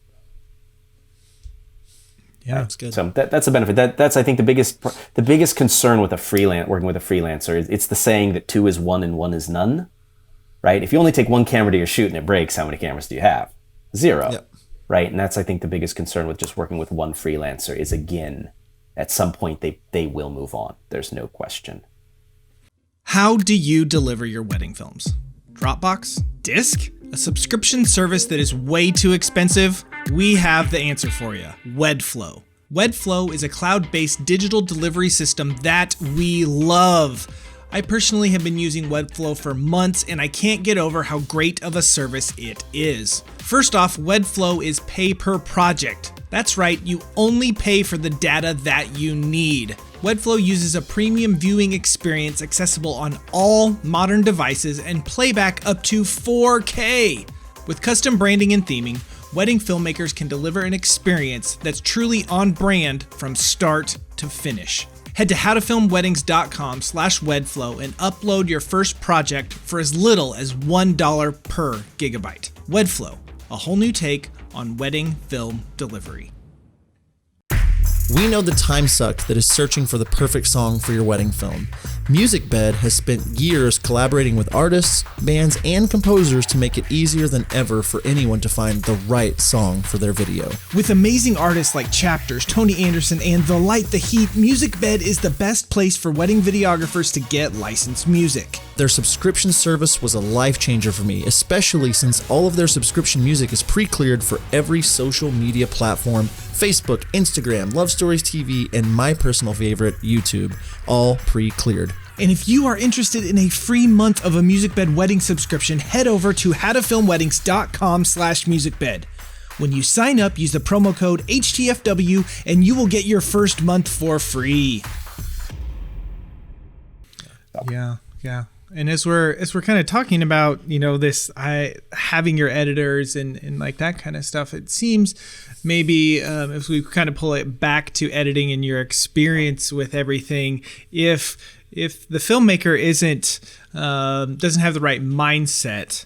Yeah, that's good.
So that's a benefit. That's I think the biggest concern with working with a freelancer is it's the saying that 2 is 1 and 1 is none, right? If you only take 1 camera to your shoot and it breaks, how many cameras do you have? 0, right? And that's I think the biggest concern with just working with one freelancer is, again, at some point they will move on. There's no question.
How do you deliver your wedding films? Dropbox? Disk? A subscription service that is way too expensive? We have the answer for you. Wedflow. Wedflow is a cloud-based digital delivery system that we love. I personally have been using Wedflow for months, and I can't get over how great of a service it is. First off, Wedflow is pay per project. That's right, you only pay for the data that you need. Wedflow uses a premium viewing experience accessible on all modern devices and playback up to 4K. With custom branding and theming, wedding filmmakers can deliver an experience that's truly on brand from start to finish. Head to howtofilmweddings.com/Wedflow and upload your first project for as little as $1 per gigabyte. Wedflow, a whole new take on wedding film delivery.
We know the time suck that is searching for the perfect song for your wedding film. MusicBed has spent years collaborating with artists, bands, and composers to make it easier than ever for anyone to find the right song for their video.
With amazing artists like Chapters, Tony Anderson, and The Light the Heat, MusicBed is the best place for wedding videographers to get licensed music.
Their subscription service was a life changer for me, especially since all of their subscription music is pre-cleared for every social media platform: Facebook, Instagram, Love Stories TV, and my personal favorite, YouTube, all pre-cleared.
And if you are interested in a free month of a MusicBed wedding subscription, head over to howtofilmweddings.com/musicbed. When you sign up, use the promo code HTFW and you will get your first month for free. Yeah. And as we're kind of talking about, this having your editors and like that kind of stuff, it seems maybe if we kind of pull it back to editing and your experience with everything, if the filmmaker doesn't have the right mindset,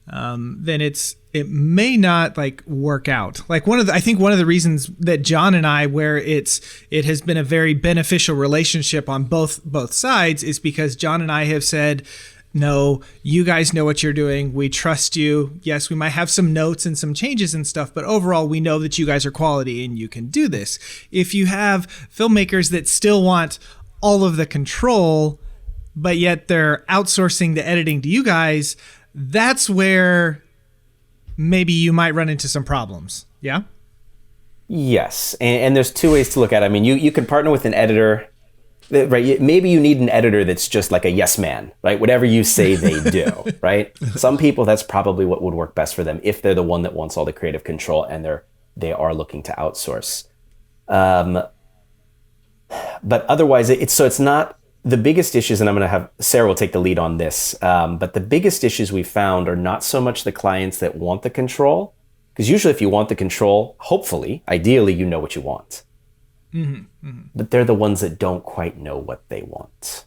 then it's it may not like work out. Like I think one of the reasons that John and I, where it has been a very beneficial relationship on both sides, is because John and I have said, no, you guys know what you're doing. We trust you. Yes, we might have some notes and some changes and stuff, but overall, we know that you guys are quality and you can do this. If you have filmmakers that still want all of the control, but yet they're outsourcing the editing to you guys, that's where maybe you might run into some problems. Yeah?
Yes. And there's two ways to look at it. I mean, you can partner with an editor, right? Maybe you need an editor that's just like a yes man, right? Whatever you say, they do, right? Some people, that's probably what would work best for them if they're the one that wants all the creative control and they are looking to outsource. But otherwise, it's not the biggest issues, and I'm going to have Sara will take the lead on this. But the biggest issues we found are not so much the clients that want the control, because usually if you want the control, hopefully, ideally, you know what you want. Mm-hmm, mm-hmm. But they're the ones that don't quite know what they want.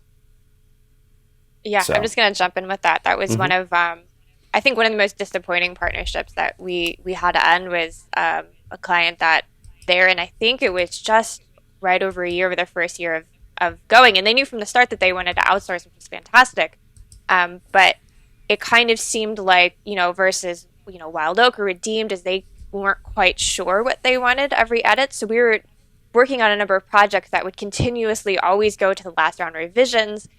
Yeah, so. I'm just going to jump in with that. That was one of, I think one of the most disappointing partnerships that we had to end was a client that and I think it was just right over a year of their first year of going. And they knew from the start that they wanted to outsource, which was fantastic. But it kind of seemed like, versus, Wild Oak or Redeemed, as they weren't quite sure what they wanted every edit. So we were working on a number of projects that would continuously always go to the last round revisions.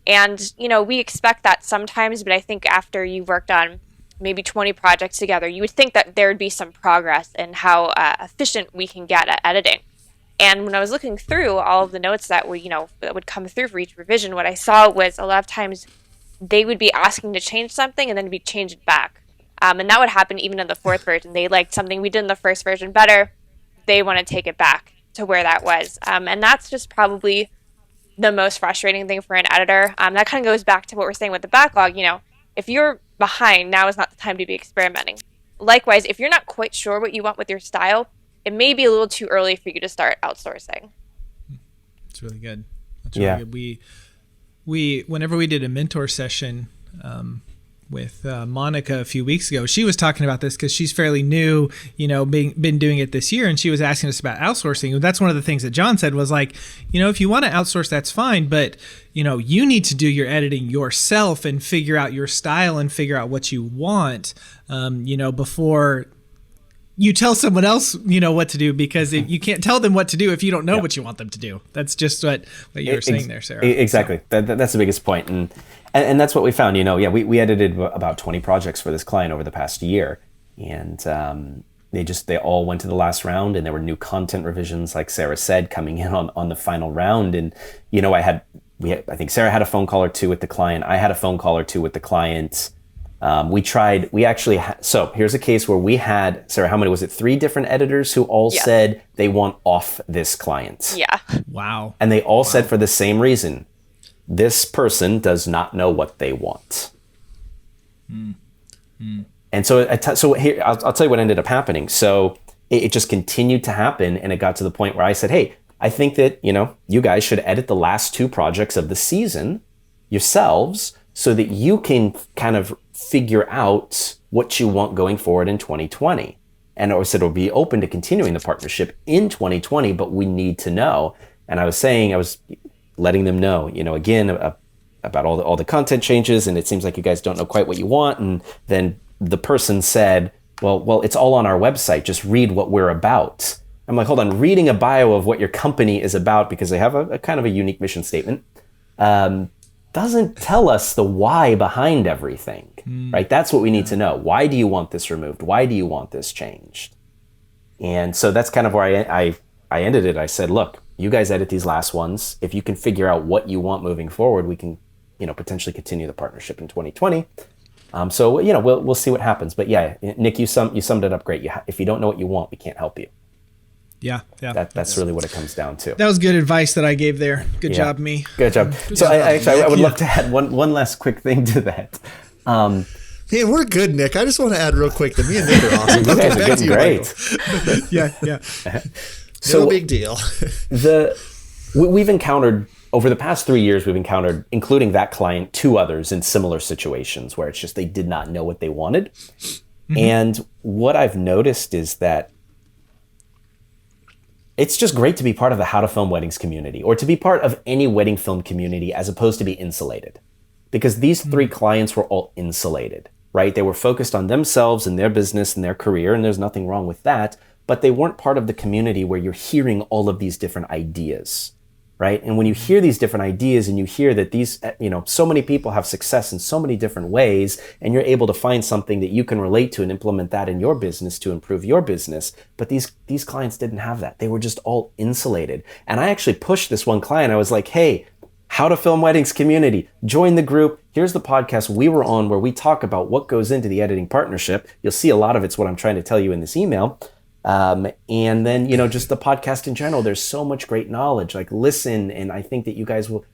And, we expect that sometimes, but I think after you've worked on maybe 20 projects together, you would think that there would be some progress in how efficient we can get at editing. And when I was looking through all of the notes that would come through for each revision, what I saw was a lot of times they would be asking to change something and then we'd change it back. And that would happen even in the fourth version. They liked something we did in the first version better. They want to take it back to where that was. And that's just probably the most frustrating thing for an editor. That kind of goes back to what we're saying with the backlog. If you're behind, now is not the time to be experimenting. Likewise, if you're not quite sure what you want with your style, it may be a little too early for you to start outsourcing.
It's really good. That's really good. We whenever we did a mentor session with Monica a few weeks ago, she was talking about this because she's fairly new, been doing it this year, and she was asking us about outsourcing. And that's one of the things that John said was like, if you want to outsource, that's fine, but you need to do your editing yourself and figure out your style and figure out what you want, before you tell someone else, what to do, because you can't tell them what to do if you don't know what you want them to do. That's just what you were saying there, Sara.
Exactly. So. That's the biggest point. And that's what we found, we edited about 20 projects for this client over the past year. And they all went to the last round, and there were new content revisions, like Sara said, coming in on the final round. And, I think Sara had a phone call or two with the client. I had a phone call or two with the client. So here's a case where we had, Sara, how many was it? 3 different editors who all said they want off this client.
Yeah.
Wow.
And they all said for the same reason. This person does not know what they want. And so here, I'll tell you what ended up happening. So it just continued to happen, and it got to the point where I said, hey, I think that, you guys should edit the last 2 projects of the season yourselves so that you can kind of figure out what you want going forward in 2020. And I said, we'll be open to continuing the partnership in 2020, but we need to know. And I was letting them know, again, about all the content changes, and it seems like you guys don't know quite what you want. And then the person said, well, it's all on our website. Just read what we're about. I'm like, hold on, reading a bio of what your company is about, because they have a kind of a unique mission statement, doesn't tell us the why behind everything, right? That's what we need to know. Why do you want this removed? Why do you want this changed? And so that's kind of where I ended it. I said, look, you guys edit these last ones. If you can figure out what you want moving forward, we can, potentially continue the partnership in 2020. So, we'll see what happens. But yeah, Nick, you summed it up great. If you don't know what you want, we can't help you.
Yeah.
That's really what it comes down to.
That was good advice that I gave there. Good job, me.
Good job. So I would love to add one last quick thing to that.
Hey, we're good, Nick. I just want to add real quick that me and Nick are awesome.
You guys are getting great.
Yeah.
So, no big deal.
We've encountered, over the past 3 years, including that client, 2 others in similar situations where it's just they did not know what they wanted. And what I've noticed is that it's just great to be part of the How to Film Weddings community, or to be part of any wedding film community, as opposed to be insulated. Because these three clients were all insulated, right? They were focused on themselves and their business and their career, and there's nothing wrong with that, but they weren't part of the community where you're hearing all of these different ideas, right? And when you hear these different ideas and you hear that these, so many people have success in so many different ways, and you're able to find something that you can relate to and implement that in your business to improve your business. But these clients didn't have that. They were just all insulated. And I actually pushed this one client. I was like, hey, How to Film Weddings community, join the group. Here's the podcast we were on where we talk about what goes into the editing partnership. You'll see a lot of it's what I'm trying to tell you in this email. And then, just the podcast in general, there's so much great knowledge, like listen. And I think that you guys will,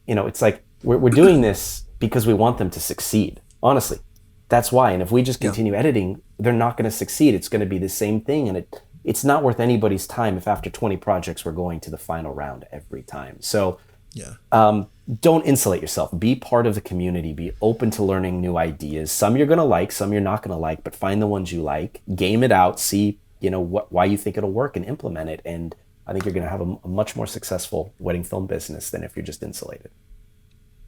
it's like we're doing this because we want them to succeed. Honestly, that's why. And if we just continue editing, they're not going to succeed. It's going to be the same thing. And it's not worth anybody's time if after 20 projects, we're going to the final round every time. So don't insulate yourself. Be part of the community. Be open to learning new ideas. Some you're going to like, some you're not going to like, but find the ones you like, game it out, see why you think it'll work, and implement it. And I think you're going to have a much more successful wedding film business than if you're just insulated.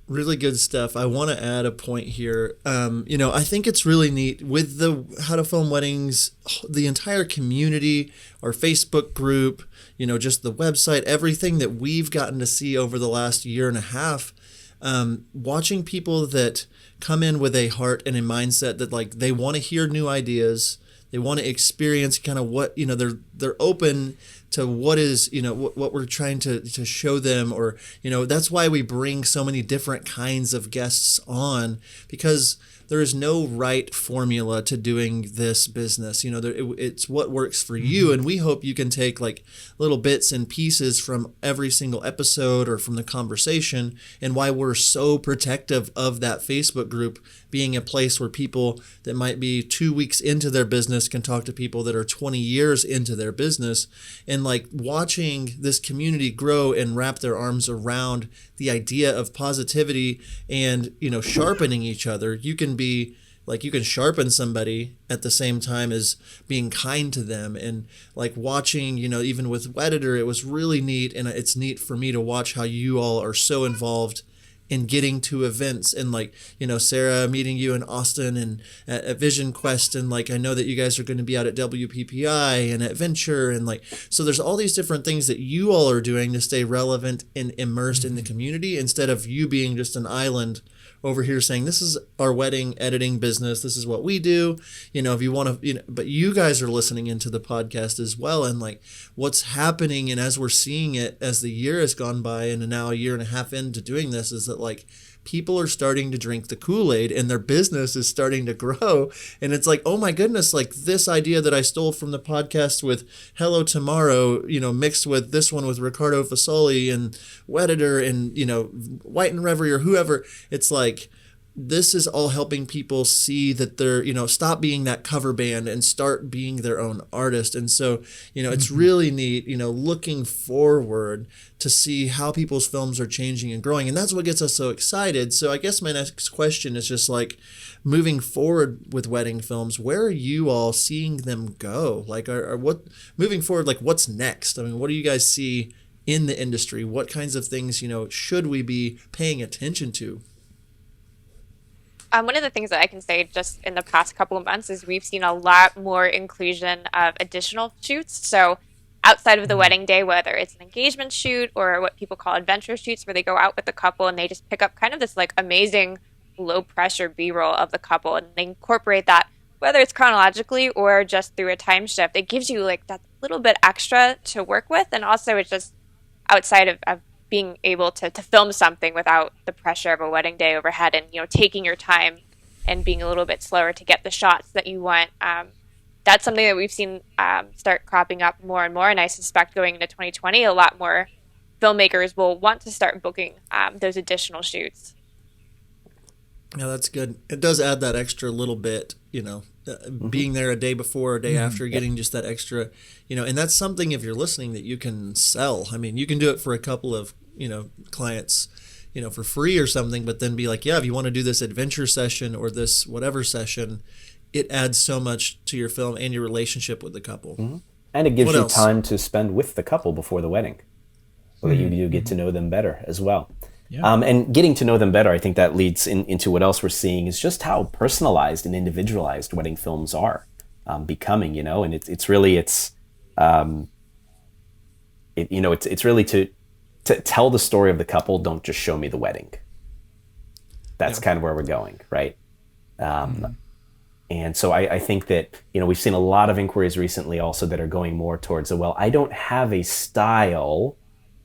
Really good stuff. I want to add a point here. I think it's really neat with the How to Film Weddings, the entire community, our Facebook group, just the website, everything that we've gotten to see over the last year and a half, watching people that come in with a heart and a mindset that like they want to hear new ideas. They want to experience kind of what, they're open to what is, what we're trying to show them, or, that's why we bring so many different kinds of guests on, because there is no right formula to doing this business. It's what works for you. And we hope you can take like little bits and pieces from every single episode or from the conversation, and why we're so protective of that Facebook group being a place where people that might be 2 weeks into their business can talk to people that are 20 years into their business. And like watching this community grow and wrap their arms around the idea of positivity and, sharpening each other. You can sharpen somebody at the same time as being kind to them. And like watching, even with Wedditor, it was really neat. And it's neat for me to watch how you all are so involved in getting to events, and like, Sara, meeting you in Austin and at Vision Quest. And like, I know that you guys are going to be out at WPPI and at Venture. And like, so there's all these different things that you all are doing to stay relevant and immersed in the community, instead of you being just an island over here saying, this is our wedding editing business, this is what we do, if you want to, but you guys are listening into the podcast as well. And like what's happening, and as we're seeing it as the year has gone by, and now a year and a half into doing this, is that like people are starting to drink the Kool-Aid and their business is starting to grow. And it's like, oh my goodness, like this idea that I stole from the podcast with Hello Tomorrow, mixed with this one with Ricardo Fasoli and Wedditor and, White and Reverie or whoever, it's like, this is all helping people see that they're, stop being that cover band and start being their own artist. And so, it's really neat, looking forward to see how people's films are changing and growing. And that's what gets us so excited. So I guess my next question is just like, moving forward with wedding films, where are you all seeing them go? Like, moving forward, like what's next? I mean, what do you guys see in the industry? What kinds of things, should we be paying attention to?
One of the things that I can say just in the past couple of months is we've seen a lot more inclusion of additional shoots. So outside of the wedding day, whether it's an engagement shoot or what people call adventure shoots, where they go out with the couple and they just pick up kind of this like amazing low pressure B-roll of the couple, and they incorporate that, whether it's chronologically or just through a time shift. It gives you like that little bit extra to work with. And also it's just outside of being able to film something without the pressure of a wedding day overhead, and taking your time and being a little bit slower to get the shots that you want. That's something that we've seen start cropping up more and more, and I suspect going into 2020 a lot more filmmakers will want to start booking those additional shoots.
Yeah, that's good. It does add that extra little bit, being there a day before or a day after, getting just that extra, and that's something, if you're listening, that you can sell. I mean, you can do it for a couple of, clients, for free or something, but then be like, yeah, if you want to do this adventure session or this whatever session, it adds so much to your film and your relationship with the couple.
Mm-hmm. And it gives you time to spend with the couple before the wedding, so that you get to know them better as well. Yeah. And getting to know them better, I think that leads into what else we're seeing is just how personalized and individualized wedding films are becoming. And it's really to tell the story of the couple. Don't just show me the wedding. That's kind of where we're going, right? And so I think that, we've seen a lot of inquiries recently also that are going more towards I don't have a style.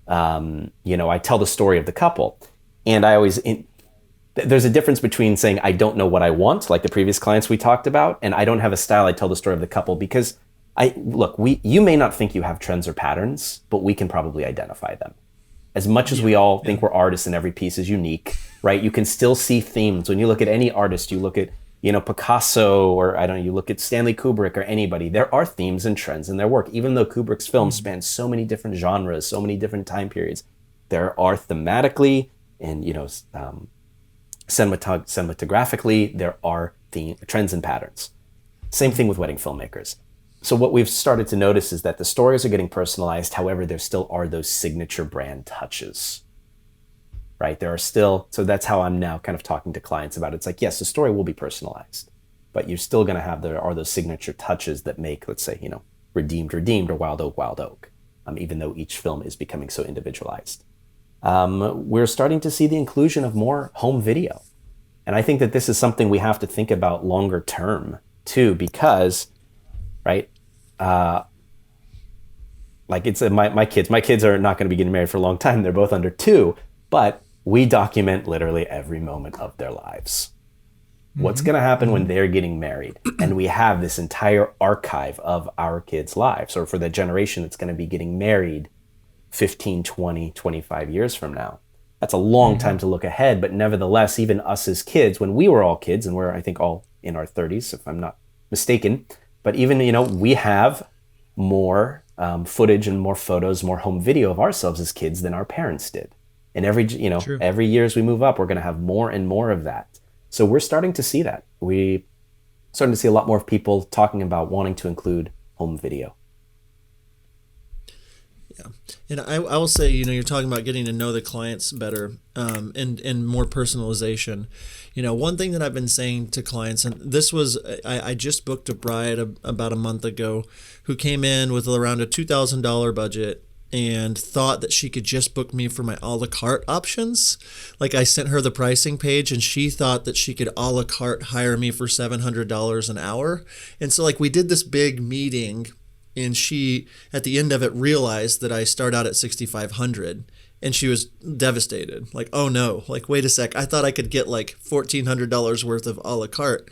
I tell the story of the couple, and there's a difference between saying I don't know what I want, like the previous clients we talked about, and I don't have a style. I tell the story of the couple because you may not think you have trends or patterns, but we can probably identify them. As much as we all think we're artists and every piece is unique, right? You can still see themes. When you look at any artist, you look at, Picasso, or you look at Stanley Kubrick or anybody, there are themes and trends in their work. Even though Kubrick's films span so many different genres, so many different time periods, there are thematically and, cinematographically, there are trends and patterns. Same thing with wedding filmmakers. So what we've started to notice is that the stories are getting personalized. However, there still are those signature brand touches, right? There are still, so that's how I'm now kind of talking to clients about it. It's like, yes, the story will be personalized, but you're still going to have, there are those signature touches that make, let's say, Redeemed or Wild Oak, even though each film is becoming so individualized. We're starting to see the inclusion of more home video. And I think that this is something we have to think about longer term too, because, right, it's my kids are not going to be getting married for a long time. They're both under 2, but we document literally every moment of their lives. What's going to happen when they're getting married? And we have this entire archive of our kids' lives, or for the generation that's going to be getting married 15, 20, 25 years from now. That's a long time to look ahead, but nevertheless, even us as kids, when we were all kids, and we're, I think, all in our 30s, if I'm not mistaken, but even, we have more footage and more photos, more home video of ourselves as kids than our parents did. And every year as we move up, we're going to have more and more of that. So we're starting to see that. We're starting to see a lot more people talking about wanting to include home video.
Yeah. And I will say, you're talking about getting to know the clients better and more personalization. One thing that I've been saying to clients, and this was, I just booked a bride about a month ago who came in with around a $2,000 budget and thought that she could just book me for my a la carte options. Like, I sent her the pricing page and she thought that she could a la carte hire me for $700 an hour. And so we did this big meeting, and she, at the end of it, realized that I start out at $6,500, and she was devastated. Like, oh no, wait a sec. I thought I could get $1,400 worth of a la carte.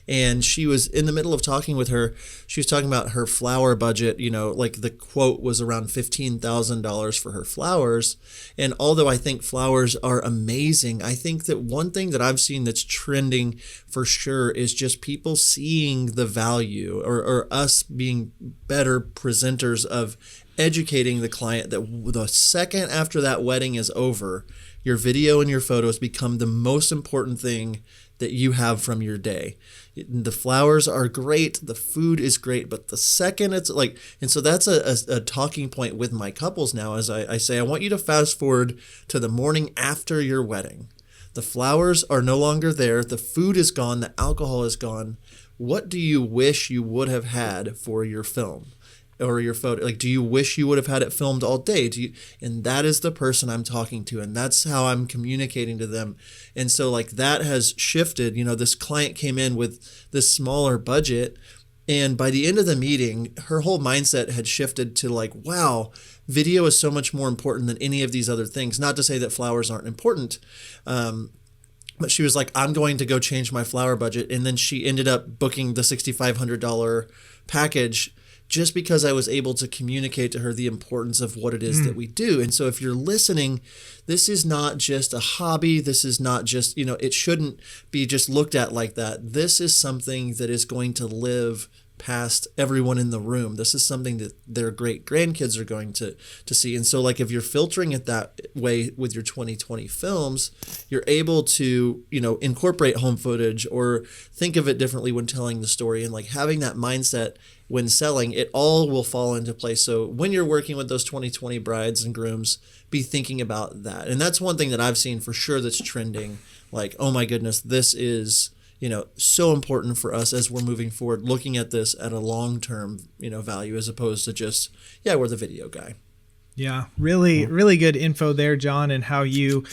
And she was in the middle of talking with her. She was talking about her flower budget. The quote was around $15,000 for her flowers. And although I think flowers are amazing, I think that one thing that I've seen that's trending for sure is just people seeing the value, or us being better presenters of educating the client that the second after that wedding is over, your video and your photos become the most important thing that you have from your day. The flowers are great, the food is great, but the second it's and so that's a talking point with my couples now, as I say, I want you to fast forward to the morning after your wedding. The flowers are no longer there, the food is gone, the alcohol is gone. What do you wish you would have had for your film? Or your photo, do you wish you would have had it filmed all day? And that is the person I'm talking to, and that's how I'm communicating to them. And so that has shifted. This client came in with this smaller budget, and by the end of the meeting, her whole mindset had shifted to wow, video is so much more important than any of these other things. Not to say that flowers aren't important, but she was like, I'm going to go change my flower budget. And then she ended up booking the $6,500 package, just because I was able to communicate to her the importance of what it is that we do. And so if you're listening, this is not just a hobby. This is not just, it shouldn't be just looked at like that. This is something that is going to live past everyone in the room. This is something that their great grandkids are going to see. And so like if you're filtering it that way with your 2020 films, you're able to, incorporate home footage or think of it differently when telling the story, and like having that mindset when selling, it all will fall into place. So when you're working with those 2020 brides and grooms, be thinking about that. And that's one thing that I've seen for sure that's trending. Like, oh my goodness, this is, so important for us as we're moving forward, looking at this at a long-term, value, as opposed to just, we're the video guy.
Yeah, really, really good info there, John, and how you,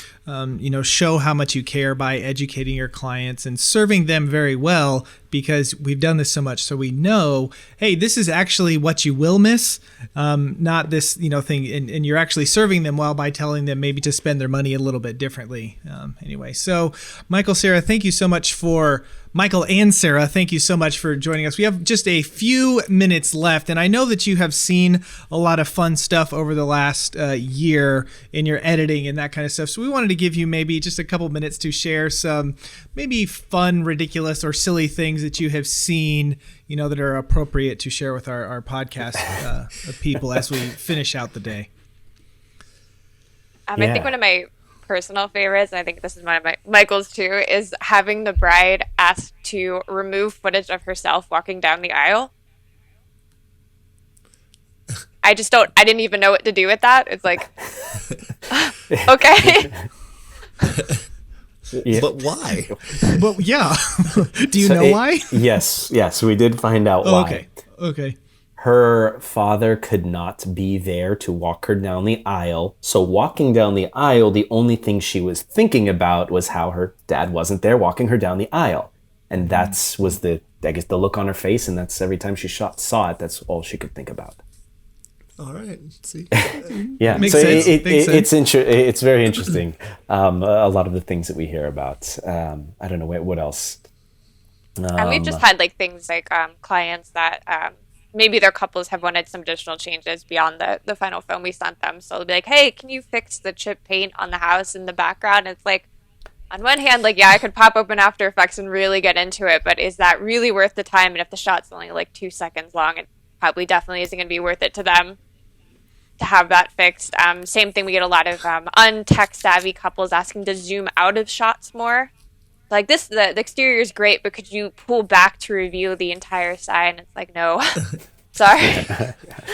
show how much you care by educating your clients and serving them very well, because we've done this so much. So we know, hey, this is actually what you will miss, not this, thing. And you're actually serving them well by telling them maybe to spend their money a little bit differently. Anyway, so Michael, Sara, thank you so much for Michael and Sara, thank you so much for joining us. We have just a few minutes left, and I know that you have seen a lot of fun stuff over the last year in your editing and that kind of stuff. So we wanted to give you maybe just a couple minutes to share some maybe fun, ridiculous, or silly things that you have seen, that are appropriate to share with our podcast people as we finish out the day.
I think one of my personal favorites, and I think this is one of Michael's too, is having the bride ask to remove footage of herself walking down the aisle. I didn't even know what to do with that. It's like, okay.
Yeah. But why?
Well, yeah. Do you know why?
Yes, we did find out why.
Okay.
Her father could not be there to walk her down the aisle. So walking down the aisle, the only thing she was thinking about was how her dad wasn't there walking her down the aisle. And was the look on her face. And that's every time she saw it, that's all she could think about.
All right. See.
Yeah.
Makes sense.
It's very interesting. A lot of the things that we hear about. I don't know what else.
And we've just had things like clients that maybe their couples have wanted some additional changes beyond the final film we sent them. So they'll be like, hey, can you fix the chip paint on the house in the background? And it's like, on one hand, I could pop open After Effects and really get into it, but is that really worth the time? And if the shot's only 2 seconds long, it probably definitely isn't going to be worth it to them to have that fixed. Same thing, we get a lot of untech savvy couples asking to zoom out of shots more. Like the exterior is great, but could you pull back to reveal the entire side? And it's like, no, sorry.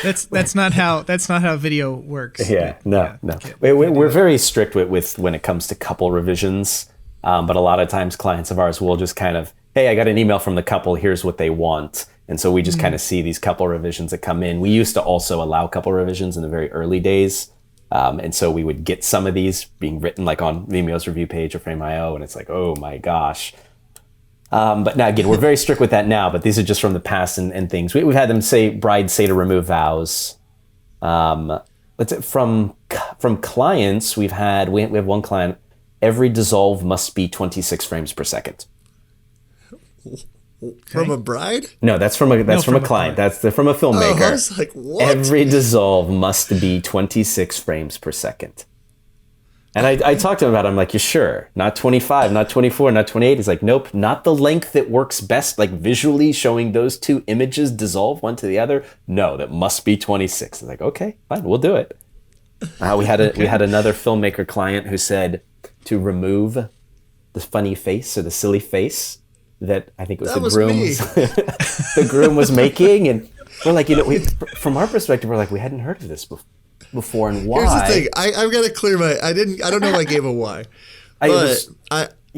That's not how video works.
Yeah, no. We're very strict with when it comes to couple revisions. But a lot of times clients of ours will just kind of, hey, I got an email from the couple. Here's what they want. And so we just kind of see these couple revisions that come in. We used to also allow couple revisions in the very early days. And so we would get some of these being written on Vimeo's review page or Frame.io, and it's like, oh my gosh. But now again, we're very strict with that now, but these are just from the past and things. We've had them brides say to remove vows. From clients, we have one client, every dissolve must be 26 frames per second.
From a bride?
No, that's from a client. That's from a filmmaker.
I was like, what?
Every dissolve must be 26 frames per second. And I talked to him about it. I'm like, you sure? Not 25, not 24, not 28. He's like, nope, not the length that works best, visually showing those two images dissolve one to the other. No, that must be 26. I was like, okay, fine, we'll do it. We had another filmmaker client who said to remove the funny face or the silly face that I think it was the groom was making, and we're like, from our perspective, we're like, we hadn't heard of this before, and why?
Here's the thing, I've got to clear I don't know if I gave a why, but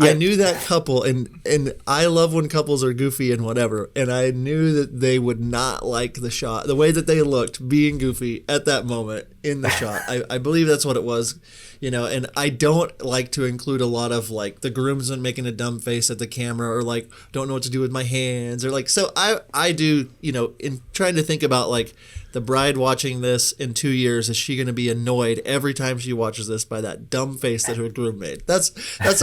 I knew that couple, and I love when couples are goofy and whatever, and I knew that they would not like the shot, the way that they looked being goofy at that moment in the shot. I believe that's what it was. And I don't like to include a lot of the groomsmen making a dumb face at the camera, or don't know what to do with my hands, or so I do, in trying to think about the bride watching this in 2 years, is she going to be annoyed every time she watches this by that dumb face that her groom made? That's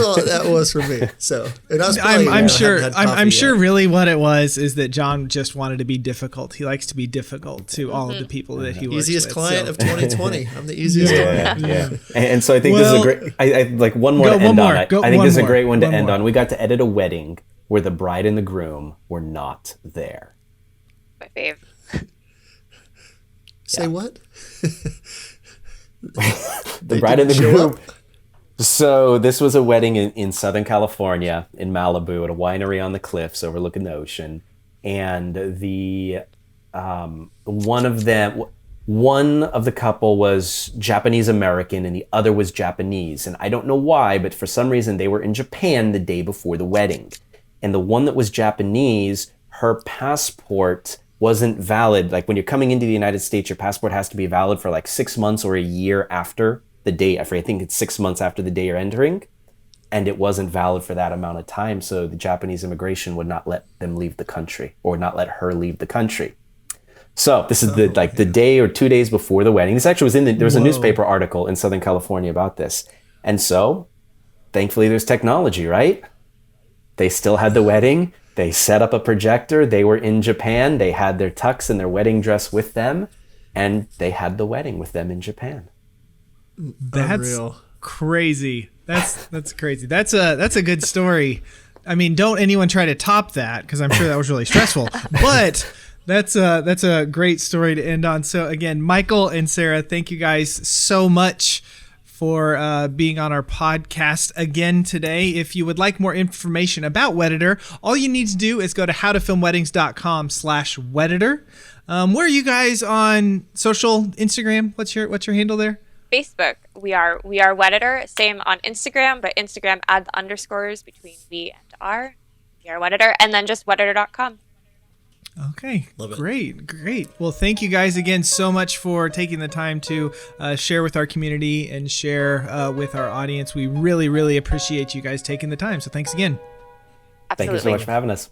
all that was for me. So, and I was probably,
I'm sure really what it was is that John just wanted to be difficult. He likes to be difficult to all of the people that he works
easiest
with.
Client of 2020. I'm the easiest client.
Yeah. And so I think this is a great. I one more to end on. I think this is a great one to end on. We got to edit a wedding where the bride and the groom were not there.
My fave.
Say what?
The bride and the groom. So this was a wedding in Southern California, in Malibu, at a winery on the cliffs overlooking the ocean. And the one of the couple was Japanese American and the other was Japanese. And I don't know why, but for some reason they were in Japan the day before the wedding. And the one that was Japanese, her passport wasn't valid. Like when you're coming into the United States, your passport has to be valid for like 6 months or a year after the date. I think it's 6 months after the day you're entering. And it wasn't valid for that amount of time. So the Japanese immigration would not let them leave the country, or not let her leave the country. So this is the day or 2 days before the wedding. This actually was there was a newspaper article in Southern California about this. And so thankfully there's technology, right? They still had the wedding. They set up a projector. They were in Japan. They had their tux and their wedding dress with them. And they had the wedding with them in Japan.
That's
Unreal.
Crazy. That's crazy. That's a good story. I mean, don't anyone try to top that, because I'm sure that was really stressful. But that's a great story to end on. So again, Michael and Sara, thank you guys so much for being on our podcast again today. If you would like more information about Wedditor, all you need to do is go to howtofilmweddings.com/Wedditor. Where are you guys on social? Instagram? What's your handle there?
Facebook. We are Wedditor. Same on Instagram, but Instagram add the underscores between we and R. We are Wedditor, and then just wedditor.com.
Okay,
Love it.
Great. Well, thank you guys again so much for taking the time to share with our community and share with our audience. We really, really appreciate you guys taking the time. So thanks again.
Absolutely.
Thank you so much for having us.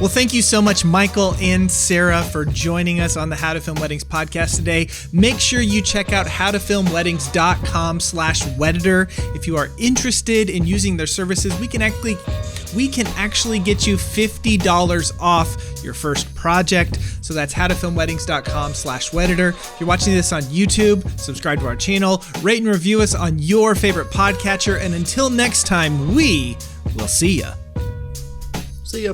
Well, thank you so much, Michael and Sara, for joining us on the How to Film Weddings podcast today. Make sure you check out howtofilmweddings.com/Wedditor. If you are interested in using their services, we can actually get you $50 off your first project. So that's howtofilmweddings.com/Wedditor. If you're watching this on YouTube, subscribe to our channel, rate and review us on your favorite podcatcher. And until next time, we will see ya.
See ya.